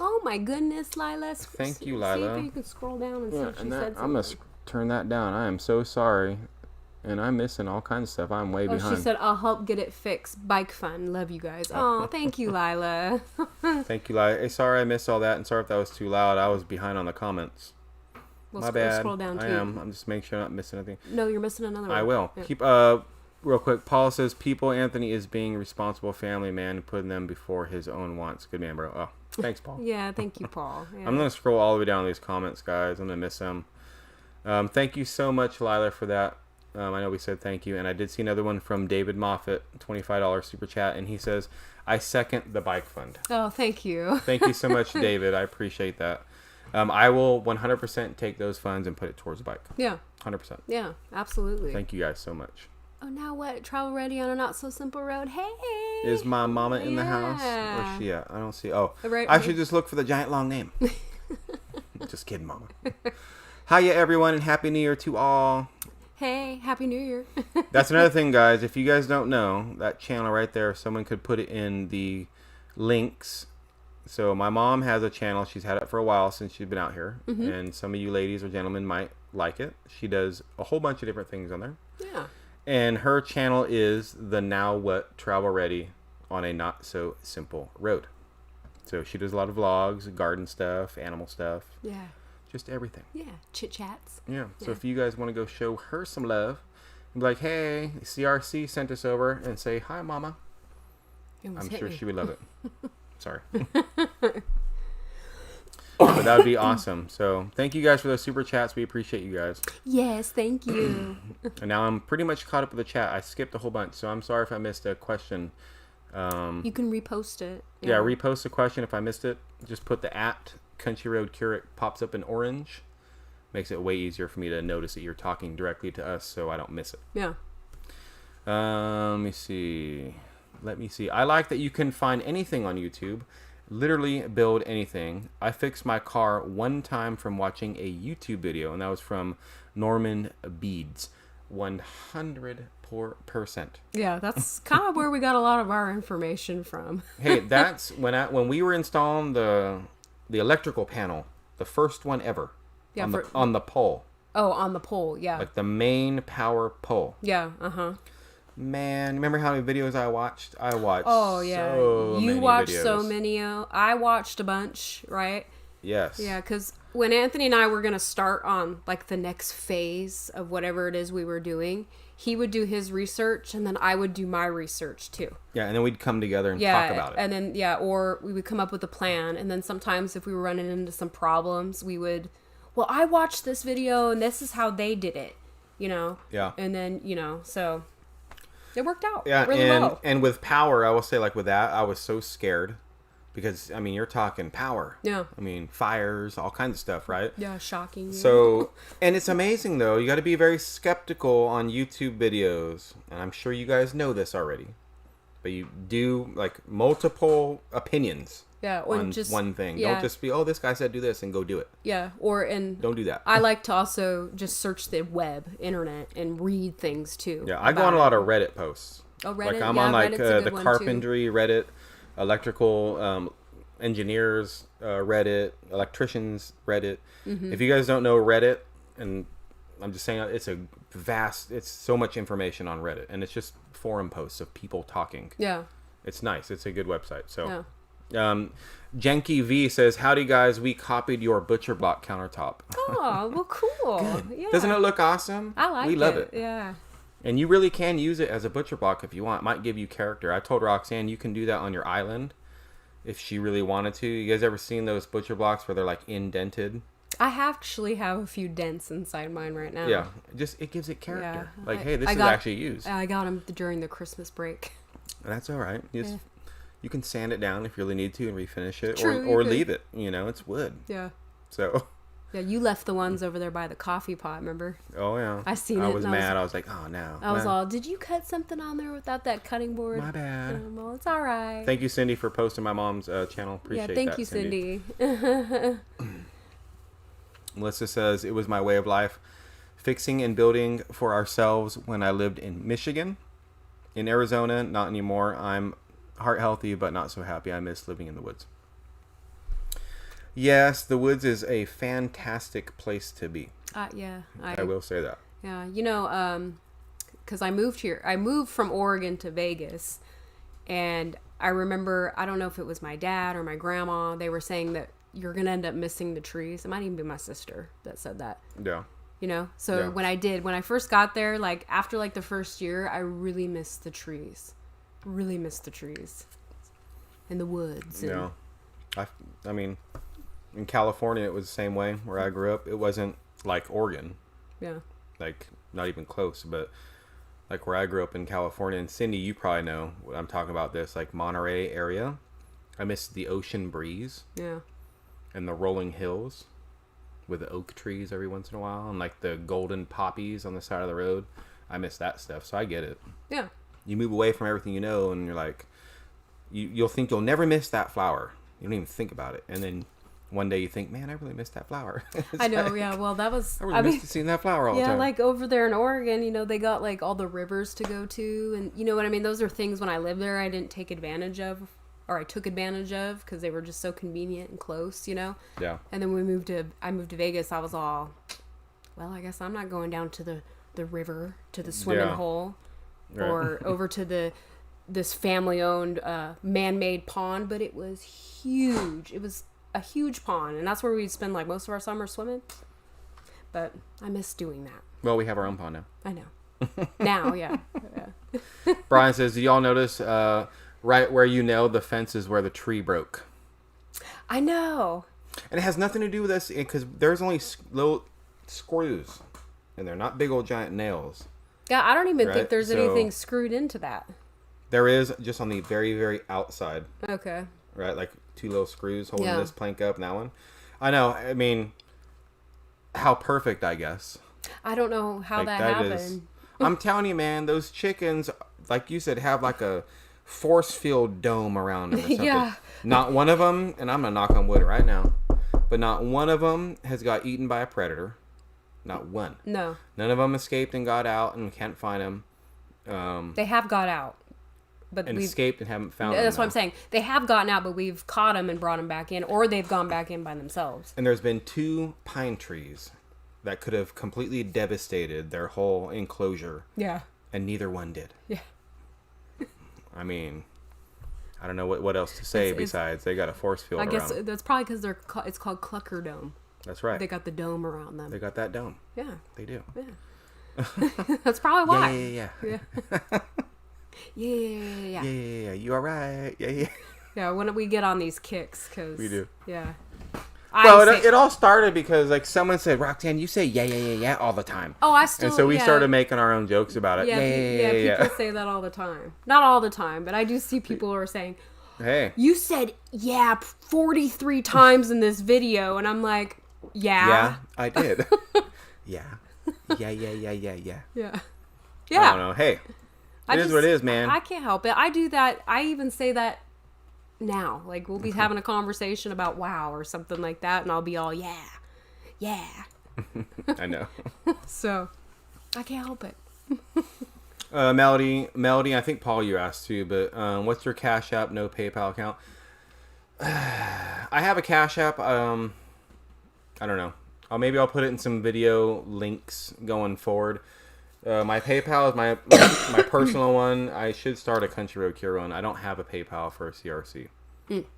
Oh my goodness, Lila. Thank you, Lila. See if you can scroll down and see if she said something. I'm going to turn that down. I am so sorry. And I'm missing all kinds of stuff. I'm way behind. She said, I'll help get it fixed. Bike fun. Love you guys. Oh, thank you, Lila. Thank you, Lila. Hey, sorry I missed all that. And sorry if that was too loud. I was behind on the comments. My bad. Scroll down too. I am. I'm just making sure I'm not missing anything. No, you're missing another one. I will. Yeah. Keep real quick. Paul says, Anthony is being a responsible family man and putting them before his own wants. Good man, bro. Oh, thanks, Paul. Yeah, thank you, Paul. Yeah. I'm going to scroll all the way down these comments, guys. I'm going to miss them. Thank you so much, Lila, for that. I know we said thank you. And I did see another one from David Moffat, $25 super chat. And he says, I second the bike fund. Oh, thank you. Thank you so much, David. I appreciate that. I will 100% take those funds and put it towards the bike. Yeah. 100%. Yeah, absolutely. Thank you guys so much. Oh, now what? Travel ready on a not so simple road. Hey. Is my mama in the house? Where's she at? I don't see. Oh, right, I should just look for the giant long name. Just kidding, mama. Hiya, everyone, and Happy New Year to all. Hey, Happy New Year. That's another thing, guys. If you guys don't know, that channel right there, someone could put it in the links. So my mom has a channel. She's had it for a while since she's been out here. Mm-hmm. And some of you ladies or gentlemen might like it. She does a whole bunch of different things on there. Yeah. And her channel is the Now What Travel Ready on a Not So Simple Road. So she does a lot of vlogs, garden stuff, animal stuff. Yeah. Just everything. Yeah. Chit-chats. Yeah. So if you guys want to go show her some love, be like, hey, CRC sent us over, and say, hi, mama. I'm sure she would love it. Sorry. But that would be awesome. So thank you guys for those super chats. We appreciate you guys. Yes, thank you. And now I'm pretty much caught up with the chat. I skipped a whole bunch, so I'm sorry if I missed a question. You can repost it. Yeah, repost a question if I missed it. Just put the @CountryRoadCure. It pops up in orange. Makes it way easier for me to notice that you're talking directly to us, so I don't miss it. Yeah. Let me see. I like that you can find anything on YouTube. Literally build anything. I fixed my car one time from watching a YouTube video, and that was from Norman Beads. 100%. Yeah, that's kind of where we got a lot of our information from. Hey, that's when we were installing the electrical panel, the first one ever. Yeah, on the pole. Oh, on the pole, yeah. Like the main power pole. Yeah, uh-huh. Man, remember how many videos I watched? I watched You watched videos. so many. I watched a bunch, right? Yes. Yeah, because when Anthony and I were going to start on like the next phase of whatever it is we were doing, he would do his research and then I would do my research too. Yeah, and then we'd come together and talk about it. And then, or we would come up with a plan. And then sometimes if we were running into some problems, we would, well, I watched this video and this is how they did it, you know? Yeah. And then, so it worked out really well. And with power, I will say, like with that, I was so scared because, I mean, you're talking power. Yeah. I mean, fires, all kinds of stuff, right? Yeah, shocking. So, and it's amazing, though. You got to be very skeptical on YouTube videos. And I'm sure you guys know this already. But you do, like, multiple opinions. Yeah, on just one thing. Yeah. Don't just be, this guy said do this and go do it. Yeah, don't do that. I like to also just search the internet, and read things too. Yeah, I go on a lot of Reddit posts. Oh, Reddit. Like I'm on like the carpentry Reddit, electrical engineers Reddit, electricians Reddit. Mm-hmm. If you guys don't know Reddit, and I'm just saying it's it's so much information on Reddit, and it's just forum posts of people talking. Yeah, it's nice. It's a good website. So. Yeah. Jenky V says, howdy guys, we copied your butcher block countertop. Oh, well, cool. Yeah. Doesn't it look awesome? I like it. We love it. Yeah. And you really can use it as a butcher block if you want. It might give you character. I told Roxanne you can do that on your island if she really wanted to. You guys ever seen those butcher blocks where they're like indented? I actually have a few dents inside mine right now. Yeah, it gives it character. Yeah, like, hey, this is actually used. I got them during the Christmas break. That's all right. You can sand it down if you really need to and refinish it. True, or leave it. It's wood. Yeah. So... Yeah, you left the ones over there by the coffee pot, remember? Oh, yeah. I seen it. I was mad. I was like, oh, no. I was all, did you cut something on there without that cutting board? My bad. Well, it's all right. Thank you, Cindy, for posting my mom's channel. Appreciate that, thank you, Cindy. Melissa says, it was my way of life. Fixing and building for ourselves when I lived in Michigan. In Arizona, not anymore. I'm heart healthy, but not so happy. I miss living in the woods. Yes, the woods is a fantastic place to be. Yeah. I will say that. Yeah, because I moved here. I moved from Oregon to Vegas, and I remember, I don't know if it was my dad or my grandma, they were saying that you're going to end up missing the trees. It might even be my sister that said that. Yeah. So when I first got there, like after like the first year, I really missed the trees. Really missed the trees. And the woods. Yeah. I mean... In California, it was the same way where I grew up. It wasn't like Oregon. Yeah. Like, not even close, but like where I grew up in California. And Cindy, you probably know what I'm talking about this, like Monterey area. I miss the ocean breeze. Yeah. And the rolling hills with the oak trees every once in a while. And like the golden poppies on the side of the road. I miss that stuff, so I get it. Yeah. You move away from everything you know, and you're like, you'll think you'll never miss that flower. You don't even think about it. And then... one day you think, man, I really missed that flower. I know, yeah. Well, that was... I missed seeing that flower all the time. Yeah, like over there in Oregon, they got like all the rivers to go to. And you know what I mean? Those are things when I lived there I didn't take advantage of. Or I took advantage of because they were just so convenient and close, Yeah. And then I moved to Vegas, I was all, well, I guess I'm not going down to the river, to the swimming hole. Right. Or over to this family-owned man-made pond. But it was huge. It was... a huge pond, and that's where we'd spend like most of our summer swimming. But I miss doing that. Well, we have our own pond now. I know. Now, yeah. Brian says, do y'all notice right where the fence is where the tree broke? I know. And it has nothing to do with us because there's only little screws and they're not big old giant nails. Yeah, I don't even think there's anything screwed into that. There is, just on the very, very outside. Okay. Right, like 2 little screws holding this plank up and that one. I know. I mean, how perfect, I guess. I don't know how that happened. I'm telling you, man, those chickens, like you said, have like a force field dome around them or something. Yeah. Not one of them, and I'm going to knock on wood right now, but not one of them has got eaten by a predator. Not one. No. None of them escaped and got out and can't find them. They have got out. But and escaped and haven't found them. That's what I'm saying. They have gotten out, but we've caught them and brought them back in, or they've gone back in by themselves. And there's been 2 pine trees that could have completely devastated their whole enclosure. Yeah. And neither one did. Yeah. I mean, I don't know what else to say besides they got a force field around. I guess that's probably because it's called Clucker Dome. That's right. They got the dome around them. They got that dome. Yeah. They do. Yeah. That's probably why. Yeah. Yeah. You are right. Yeah. Yeah. When we get on these kicks, because we do. Yeah. Well, it all started because like someone said, Roxanne, you say yeah all the time. Oh, I still. And so we started making our own jokes about it. Yeah. People say that all the time. Not all the time, but I do see people who are saying, "Hey, you said 43 times in this video," and I'm like, "Yeah." Yeah, I did. Yeah. Yeah. I don't know. Hey. It is what it is, man. I can't help it. I do that. I even say that now. Like, we'll be having a conversation about wow or something like that, and I'll be all, yeah. I know. So, I can't help it. Melody, I think, Paul, you asked too, but what's your Cash App, no PayPal account? I have a Cash App. I don't know. Maybe I'll put it in some video links going forward. My PayPal is my personal one. I should start a Country Road Cure one. I don't have a PayPal for a CRC.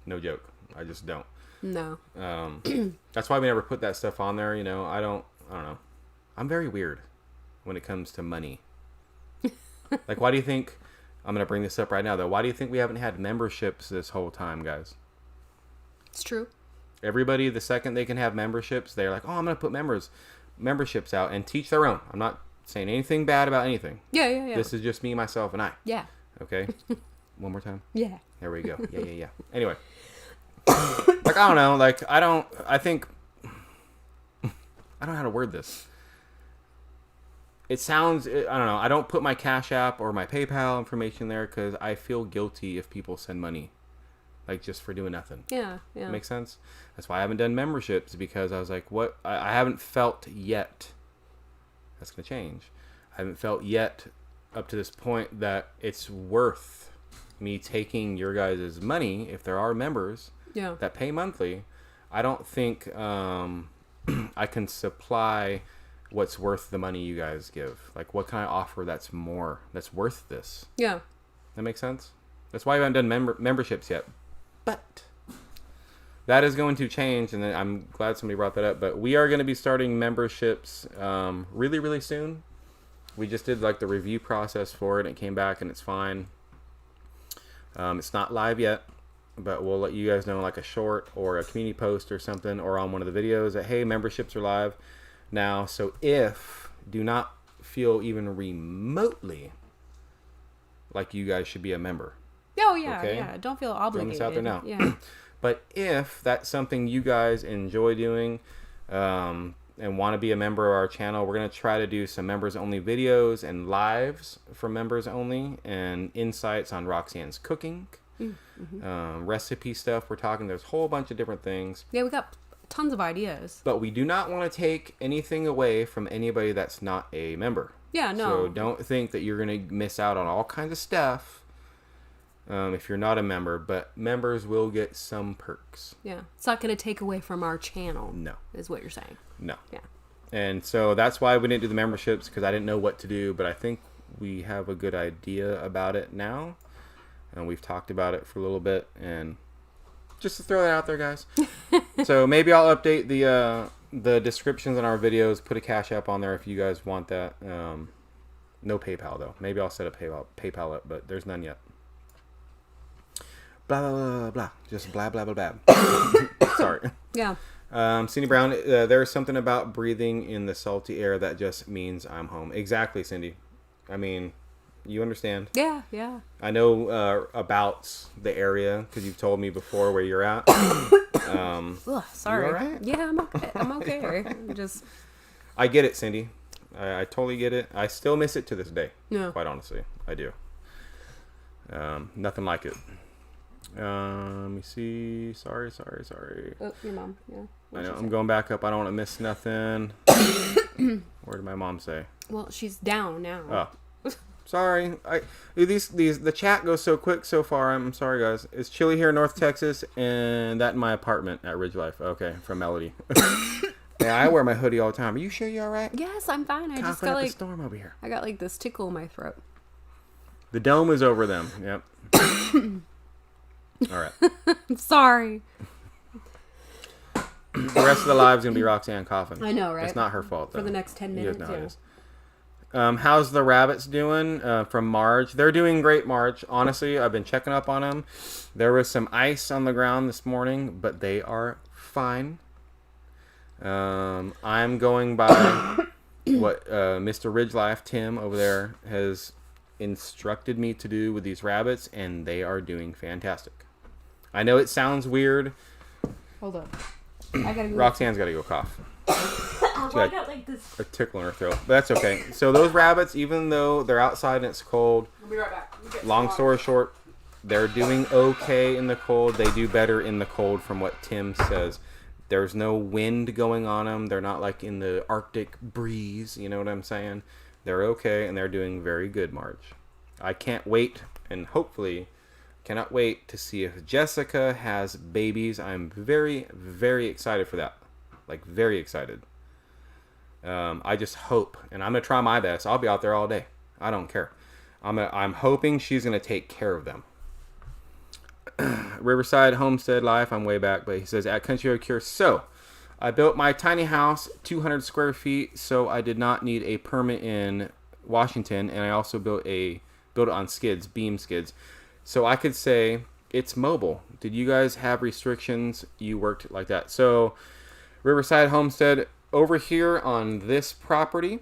No joke. I just don't. No. That's why we never put that stuff on there. I don't know. I'm very weird when it comes to money. Like, why do you think... I'm going to bring this up right now, though. Why do you think we haven't had memberships this whole time, guys? It's true. Everybody, the second they can have memberships, they're like, oh, I'm going to put memberships out and teach their own. I'm not saying anything bad about anything. Yeah. This is just me, myself, and I. Yeah. Okay? One more time? Yeah. There we go. Yeah. Anyway. Like, I don't know. Like, I don't know how to word this. It sounds, I don't know. I don't put my Cash App or my PayPal information there because I feel guilty if people send money. Like, just for doing nothing. Yeah. Makes sense? That's why I haven't done memberships, because I was like, what? I haven't felt yet. That's going to change. I haven't felt yet up to this point that it's worth me taking your guys' money, if there are members that pay monthly. I don't think I can supply what's worth the money you guys give. Like, what can I offer that's worth this? Yeah. That makes sense? That's why I haven't done memberships yet. But that is going to change, and I'm glad somebody brought that up. But we are going to be starting memberships really, really soon. We just did like the review process for it, and it came back, and it's fine. It's not live yet, but we'll let you guys know, like a short or a community post or something, or on one of the videos, that hey, memberships are live now. So do not feel even remotely like you guys should be a member. Oh yeah, okay? Yeah. Don't feel obligated. Throwing this out there now. Yeah. But if that's something you guys enjoy doing, and want to be a member of our channel, we're going to try to do some members only videos and lives for members only, and insights on Roxanne's cooking, recipe stuff. There's a whole bunch of different things. Yeah, we got tons of ideas. But we do not want to take anything away from anybody that's not a member. Yeah, no. So don't think that you're going to miss out on all kinds of stuff if you're not a member, but members will get some perks. Yeah. It's not going to take away from our channel. No. Is what you're saying. No. Yeah. And so that's why we didn't do the memberships, because I didn't know what to do, but I think we have a good idea about it now. And we've talked about it for a little bit, and just to throw that out there, guys. So maybe I'll update the descriptions on our videos, put a Cash App on there if you guys want that. No PayPal though. Maybe I'll set a PayPal up, but there's none yet. Blah blah blah blah. Just blah blah blah blah. Sorry. Yeah. Cindy Brown, there's something about breathing in the salty air that just means I'm home. Exactly, Cindy. I mean, you understand. Yeah. I know about the area because you've told me before where you're at. Ugh, sorry. You all right? Yeah, I'm okay. I get it, Cindy. I totally get it. I still miss it to this day. Yeah. Quite honestly, I do. Nothing like it. Let me see. Sorry. Oh, your mom. Yeah. I know. I'm going back up. I don't want to miss nothing. What did my mom say? Well, she's down now. Oh, sorry. The chat goes so quick so far. I'm sorry, guys. It's chilly here in North Texas, and that in my apartment at Ridge Life. Okay, from Melody. Yeah, I wear my hoodie all the time. Are you sure you're all right? Yes, I'm fine. I just got like the storm over here. I got like this tickle in my throat. The dome is over them. Yep. All right. I'm sorry. The rest of the live is going to be Roxanne coughing. I know, right? It's not her fault, though. For the next 10 minutes, You guys know it is. How's the rabbits doing from Marge? They're doing great, Marge. Honestly, I've been checking up on them. There was some ice on the ground this morning, but they are fine. I'm going by what Mr. Ridgelife, Tim, over there, has instructed me to do with these rabbits, and they are doing fantastic. I know it sounds weird. Hold up. I gotta go. Roxanne's got to go cough. I got like this. A tickle in her throat. But that's okay. So those rabbits, even though they're outside and it's cold, I'll be right back. long story short, they're doing okay in the cold. They do better in the cold from what Tim says. There's no wind going on them. They're not like in the Arctic breeze. You know what I'm saying? They're okay, and they're doing very good, Marge. I can't wait, and hopefully cannot wait to see if Jessica has babies. I'm very, very excited for that. Like, very excited. I just hope, and I'm going to try my best. I'll be out there all day. I don't care. I'm hoping she's going to take care of them. Riverside Homestead Life, I'm way back, but he says, at Country Road Cure, so I built my tiny house, 200 square feet, so I did not need a permit in Washington, and I also built it on skids, beam skids. So I could say it's mobile. Did you guys have restrictions? You worked like that. So Riverside Homestead, over here on this property,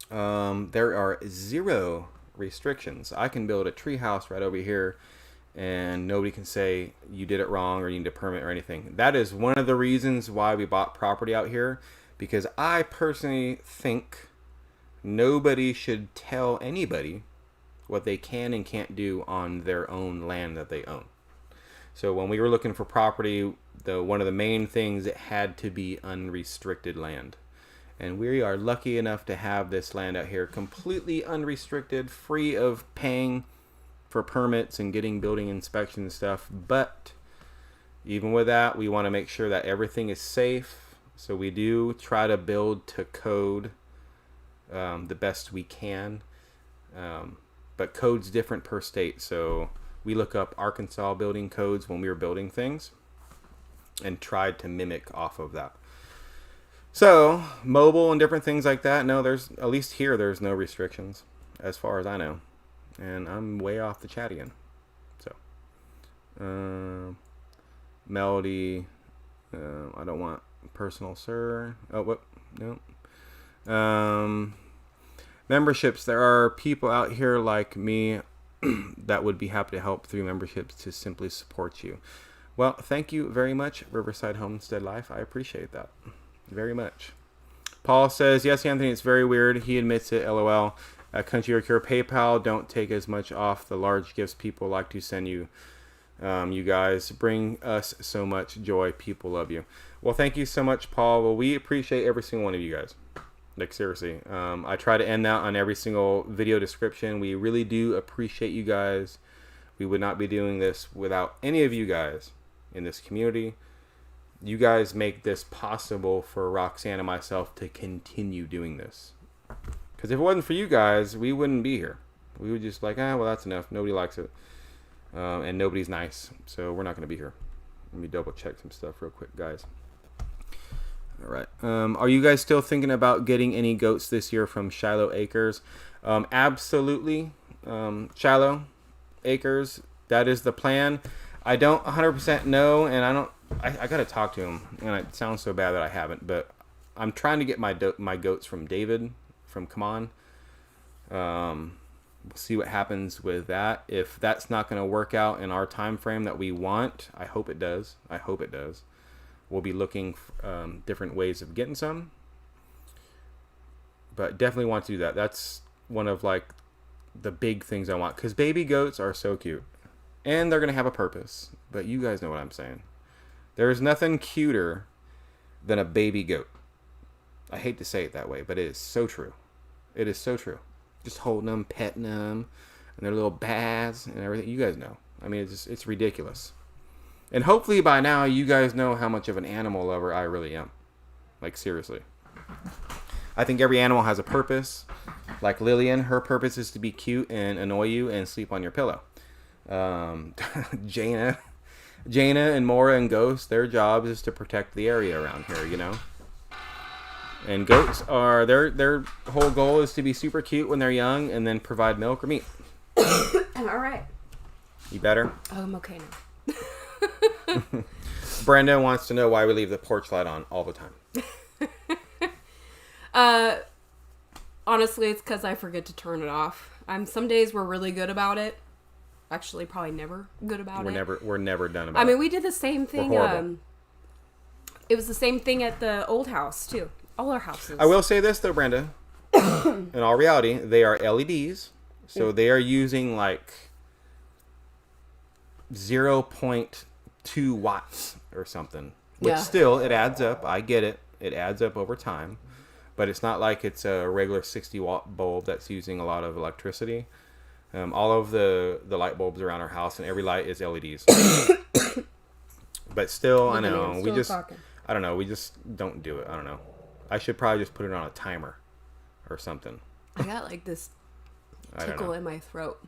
there are 0 restrictions. I can build a tree house right over here, and nobody can say you did it wrong or you need a permit or anything. That is one of the reasons why we bought property out here, because I personally think nobody should tell anybody what they can and can't do on their own land that they own. So when we were looking for property, one of the main things, it had to be unrestricted land. And we are lucky enough to have this land out here completely unrestricted, free of paying for permits and getting building inspection stuff. But even with that, we want to make sure that everything is safe. So we do try to build to code the best we can. But code's different per state. So we look up Arkansas building codes when we were building things and tried to mimic off of that. So mobile and different things like that. No, at least here, there's no restrictions as far as I know. And I'm way off the chat again. So, Melody, I don't want personal, sir. Oh, what? No. Memberships. There are people out here like me that would be happy to help through memberships to simply support you. Well, thank you very much, Riverside Homestead Life. I appreciate that very much. Paul says, yes, Anthony, it's very weird. He admits it, LOL. Country Road Cure PayPal, don't take as much off the large gifts people like to send you. You guys bring us so much joy. People love you. Well, thank you so much, Paul. Well, we appreciate every single one of you guys. Like, seriously. I try to end that on every single video description. We really do appreciate you guys. We would not be doing this without any of you guys in this community. You guys make this possible for Roxanne and myself to continue doing this. Because if it wasn't for you guys, we wouldn't be here. We would just like, well, that's enough. Nobody likes it. And nobody's nice. So we're not going to be here. Let me double check some stuff real quick, guys. All right. Are you guys still thinking about getting any goats this year from Shiloh Acres? Absolutely. Shiloh Acres, that is the plan. I don't 100% know, and I got to talk to him. And it sounds so bad that I haven't, but I'm trying to get my goats from David from Come On. We'll see what happens with that. If that's not going to work out in our time frame that we want, I hope it does. We'll be looking for different ways of getting some. But definitely want to do that. That's one of like the big things I want. Because baby goats are so cute. And they're going to have a purpose. But you guys know what I'm saying. There's nothing cuter than a baby goat. I hate to say it that way, but it is so true. It is so true. Just holding them, petting them, and their little baths and everything. You guys know. I mean, it's ridiculous. And hopefully by now you guys know how much of an animal lover I really am. Like, seriously. I think every animal has a purpose. Like Lillian, her purpose is to be cute and annoy you and sleep on your pillow. Jaina and Mora and Ghost, their job is to protect the area around here, you know? And goats are, their whole goal is to be super cute when they're young and then provide milk or meat. All right. You better? Oh, I'm okay now. Brenda wants to know why we leave the porch light on all the time. Honestly, it's because I forget to turn it off. Some days we're really good about it. Actually, probably never good about it. We're never done about it. I mean, we did the same thing. We're horrible. It was the same thing at the old house, too. All our houses. I will say this, though, Brenda. In all reality, they are LEDs. So they are using, like, 0.2 watts or something. Which still, it adds up. I get it. It adds up over time. But it's not like it's a regular 60-watt bulb that's using a lot of electricity. All of the light bulbs around our house and every light is LEDs. But still, I know. We just don't do it. I don't know. I should probably just put it on a timer or something. I got like this tickle in my throat.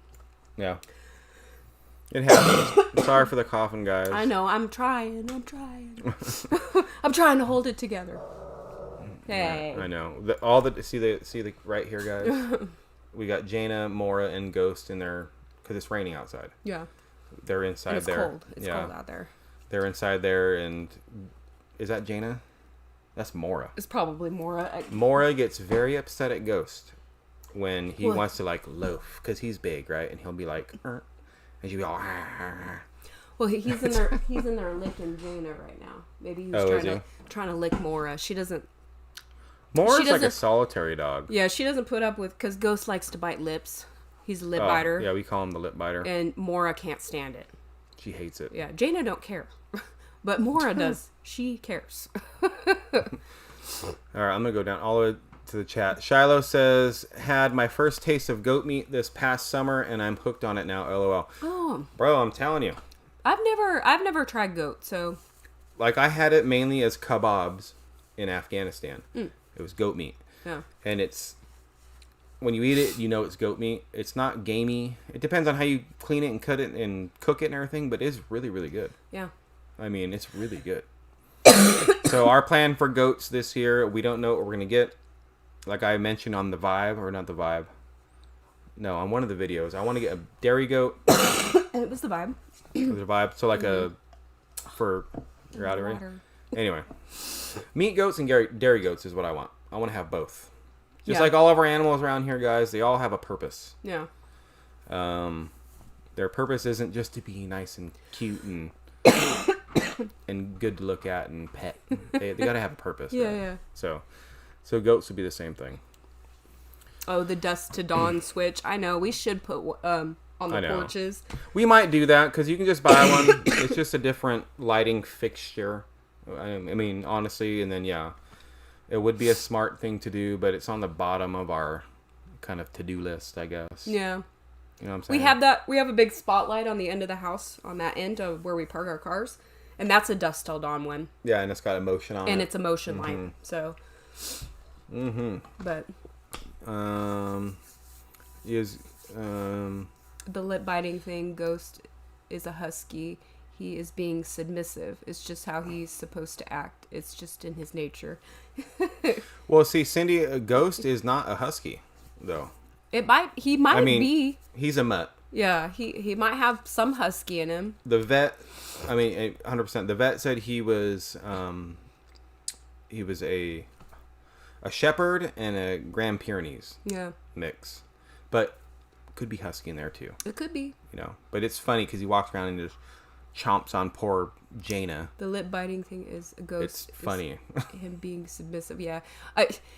Yeah. It happens. Sorry for the coughing, guys. I know. I'm trying. I'm trying to hold it together. Hey. Yeah, I know. See the right here, guys? We got Jaina, Mora, and Ghost in there because it's raining outside. Yeah. They're inside it's there. Cold. It's cold out there. They're inside there, and is that Jaina? That's Mora. It's probably Mora. Mora gets very upset at Ghost when he wants to like loaf because he's big, right? And he'll be like, and she'll be all. Well, he's in there. He's in there licking Jaina right now. Maybe he's trying to lick Mora. She doesn't. Mora's like a solitary dog. Yeah, she doesn't put up with because Ghost likes to bite lips. He's a lip biter. Yeah, we call him the lip biter. And Mora can't stand it. She hates it. Yeah, Jaina don't care, but Mora does. She cares. All right, I'm gonna go down all the way to the chat. Shiloh says, "Had my first taste of goat meat this past summer, and I'm hooked on it now." LOL. Oh, bro, I'm telling you. I've never tried goat, so. Like I had it mainly as kebabs in Afghanistan. It was goat meat. Yeah. And it's when you eat it, you know it's goat meat. It's not gamey. It depends on how you clean it and cut it and cook it and everything, but it's really, really good. Yeah. I mean, it's really good. So our plan for goats this year, we don't know what we're going to get. Like I mentioned on the Vibe, or not the Vibe. No, on one of the videos. I want to get a dairy goat. It was the Vibe. It was a Vibe. So like a, for, you're out of it. Anyway. Meat goats and dairy goats is what I want. I want to have both. Just like all of our animals around here, guys, they all have a purpose. Yeah. Their purpose isn't just to be nice and cute and and good to look at and pet. They got to have a purpose. Yeah, right? yeah. So goats would be the same thing. Oh, the dusk to dawn switch. I know. We should put on the porches. We might do that because you can just buy one. It's just a different lighting fixture. I mean, honestly, and then it would be a smart thing to do, but it's on the bottom of our kind of to-do list, I guess. Yeah. You know what I'm saying? We have a big spotlight on the end of the house, on that end of where we park our cars, and that's a dusk till dawn one. Yeah, and it's got a motion on it. And it's a motion light, so. But. The lip biting thing, Ghost is a husky. He is being submissive. It's just how he's supposed to act. It's just in his nature. Well, see, Cindy, a Ghost is not a husky, though. He might be. He's a mutt. Yeah, he might have some husky in him. The vet, 100%. The vet said he was a shepherd and a Grand Pyrenees mix, but could be husky in there too. It could be. You know, but it's funny because he walks around and just chomps on poor Jaina. The lip biting thing is a Ghost. It's funny. Him being submissive. Yeah,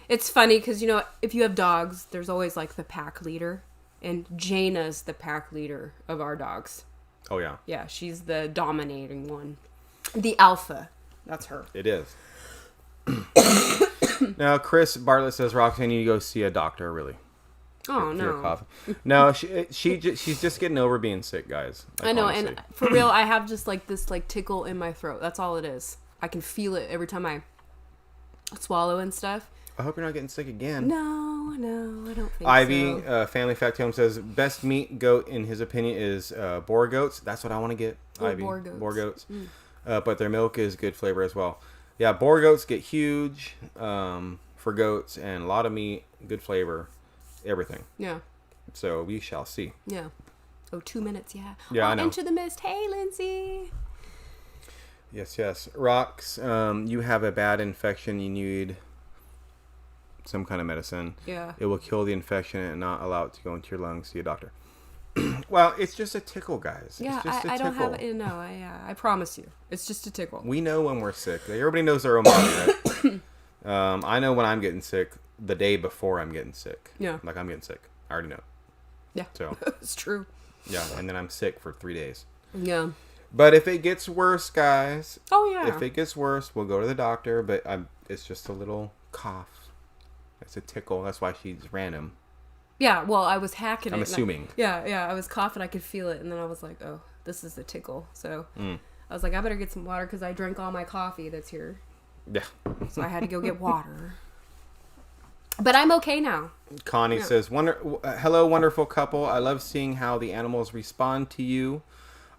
it's funny because if you have dogs, there's always like the pack leader, and Jaina's the pack leader of our dogs. Oh yeah. Yeah, she's the dominating one, the alpha. That's her. It is. Now, Chris Bartlett says, Roxanne, you need to go see a doctor, really. Oh, no. No, she's just getting over being sick, guys. I know, honestly. And for real, I have just like this like tickle in my throat. That's all it is. I can feel it every time I swallow and stuff. I hope you're not getting sick again. No, I don't think Ivy, so. Family Fact Home says, best meat goat, in his opinion, is boar goats. That's what I want to get, Ivy. Boar goats. But their milk is good flavor as well. Yeah, boar goats get huge for goats, and a lot of meat, good flavor, everything. Yeah. So we shall see. Yeah. Oh, 2 minutes, yeah. Yeah, I know. Into the mist. Hey, Lindsay. Yes. Rox, you have a bad infection. You need some kind of medicine. Yeah. It will kill the infection and not allow it to go into your lungs. See a doctor. Well, it's just a tickle, guys. Yeah, it's just I don't have it. No, I promise you. It's just a tickle. We know when we're sick. Everybody knows their own body, right? I know when I'm getting sick the day before I'm getting sick. Yeah. Like I'm getting sick. I already know. Yeah. So. It's true. Yeah, and then I'm sick for 3 days. Yeah. But if it gets worse, guys. Oh, yeah. If it gets worse, we'll go to the doctor. But it's just a little cough. It's a tickle. That's why she's random. Yeah, well, I was hacking it. I'm assuming. I was coughing. I could feel it. And then I was like, oh, this is the tickle. So I was like, I better get some water because I drank all my coffee that's here. Yeah. So I had to go get water. But I'm okay now. Connie says, hello, wonderful couple. I love seeing how the animals respond to you.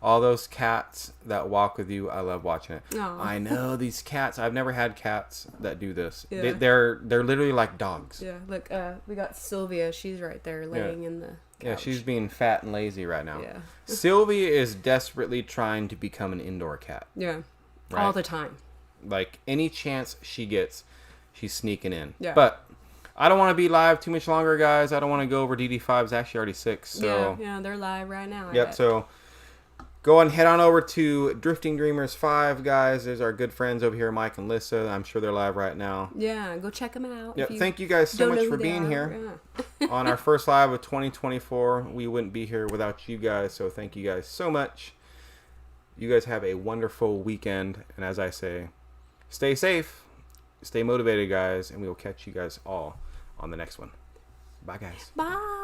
All those cats that walk with you, I love watching it. Aww. I know these cats. I've never had cats that do this. Yeah. They're literally like dogs. Yeah, look, we got Sylvia. She's right there laying in the Yeah, she's being fat and lazy right now. Yeah. Sylvie is desperately trying to become an indoor cat. Yeah. Right? All the time. Like, any chance she gets, she's sneaking in. Yeah. But I don't want to be live too much longer, guys. I don't want to go over DD5's actually already 6. So. Yeah, they're live right now. Yep, so go on, head on over to Drifting Dreamers 5, guys. There's our good friends over here, Mike and Lissa. I'm sure they're live right now. Yeah, go check them out. Yep, thank you guys so much for being here. Yeah. On our first live of 2024. We wouldn't be here without you guys, so thank you guys so much. You guys have a wonderful weekend, and as I say, stay safe, stay motivated, guys, and we will catch you guys all on the next one. Bye, guys. Bye.